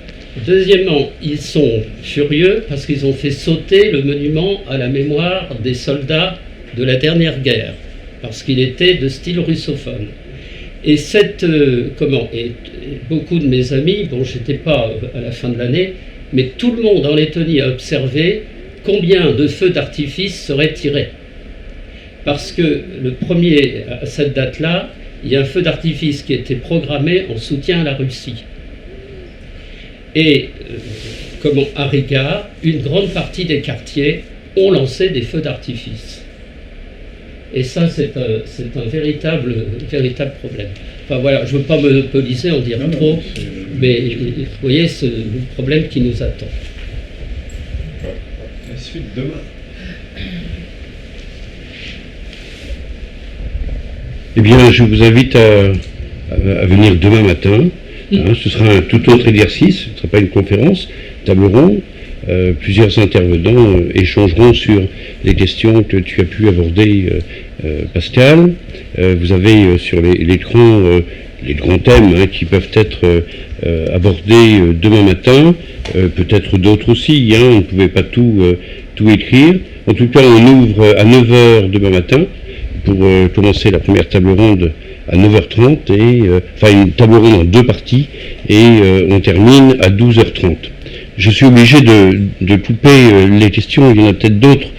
Deuxièmement, ils sont furieux parce qu'ils ont fait sauter le monument à la mémoire des soldats de la dernière guerre, parce qu'il était de style russophone. Et beaucoup de mes amis, bon, j'étais pas à la fin de l'année, mais tout le monde en Lettonie a observé combien de feux d'artifice seraient tirés. Parce que à cette date-là, il y a un feu d'artifice qui était programmé en soutien à la Russie. Et à Riga, une grande partie des quartiers ont lancé des feux d'artifice. Et ça, c'est un véritable problème. Enfin voilà, je ne veux pas monopoliser, en dire trop, mais vous voyez, c'est le problème qui nous attend. La suite demain. Eh bien, je vous invite à venir demain matin. Ce sera un tout autre exercice, ce ne sera pas une conférence, table ronde. Plusieurs intervenants échangeront sur les questions que tu as pu aborder, Pascal. Vous avez sur l'écran les grands thèmes qui peuvent être abordés demain matin, peut-être d'autres aussi, on ne pouvait pas tout écrire. En tout cas, on ouvre à 9h demain matin pour commencer la première table ronde à 9h30, une table ronde en deux parties, et on termine à 12h30. Je suis obligé de couper les questions, il y en a peut-être d'autres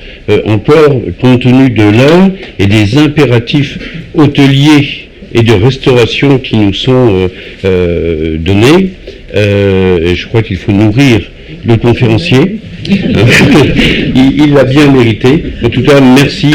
encore, compte tenu de l'heure et des impératifs hôteliers et de restauration qui nous sont donnés. Et je crois qu'il faut nourrir le conférencier. Il l'a bien mérité. En tout cas, merci.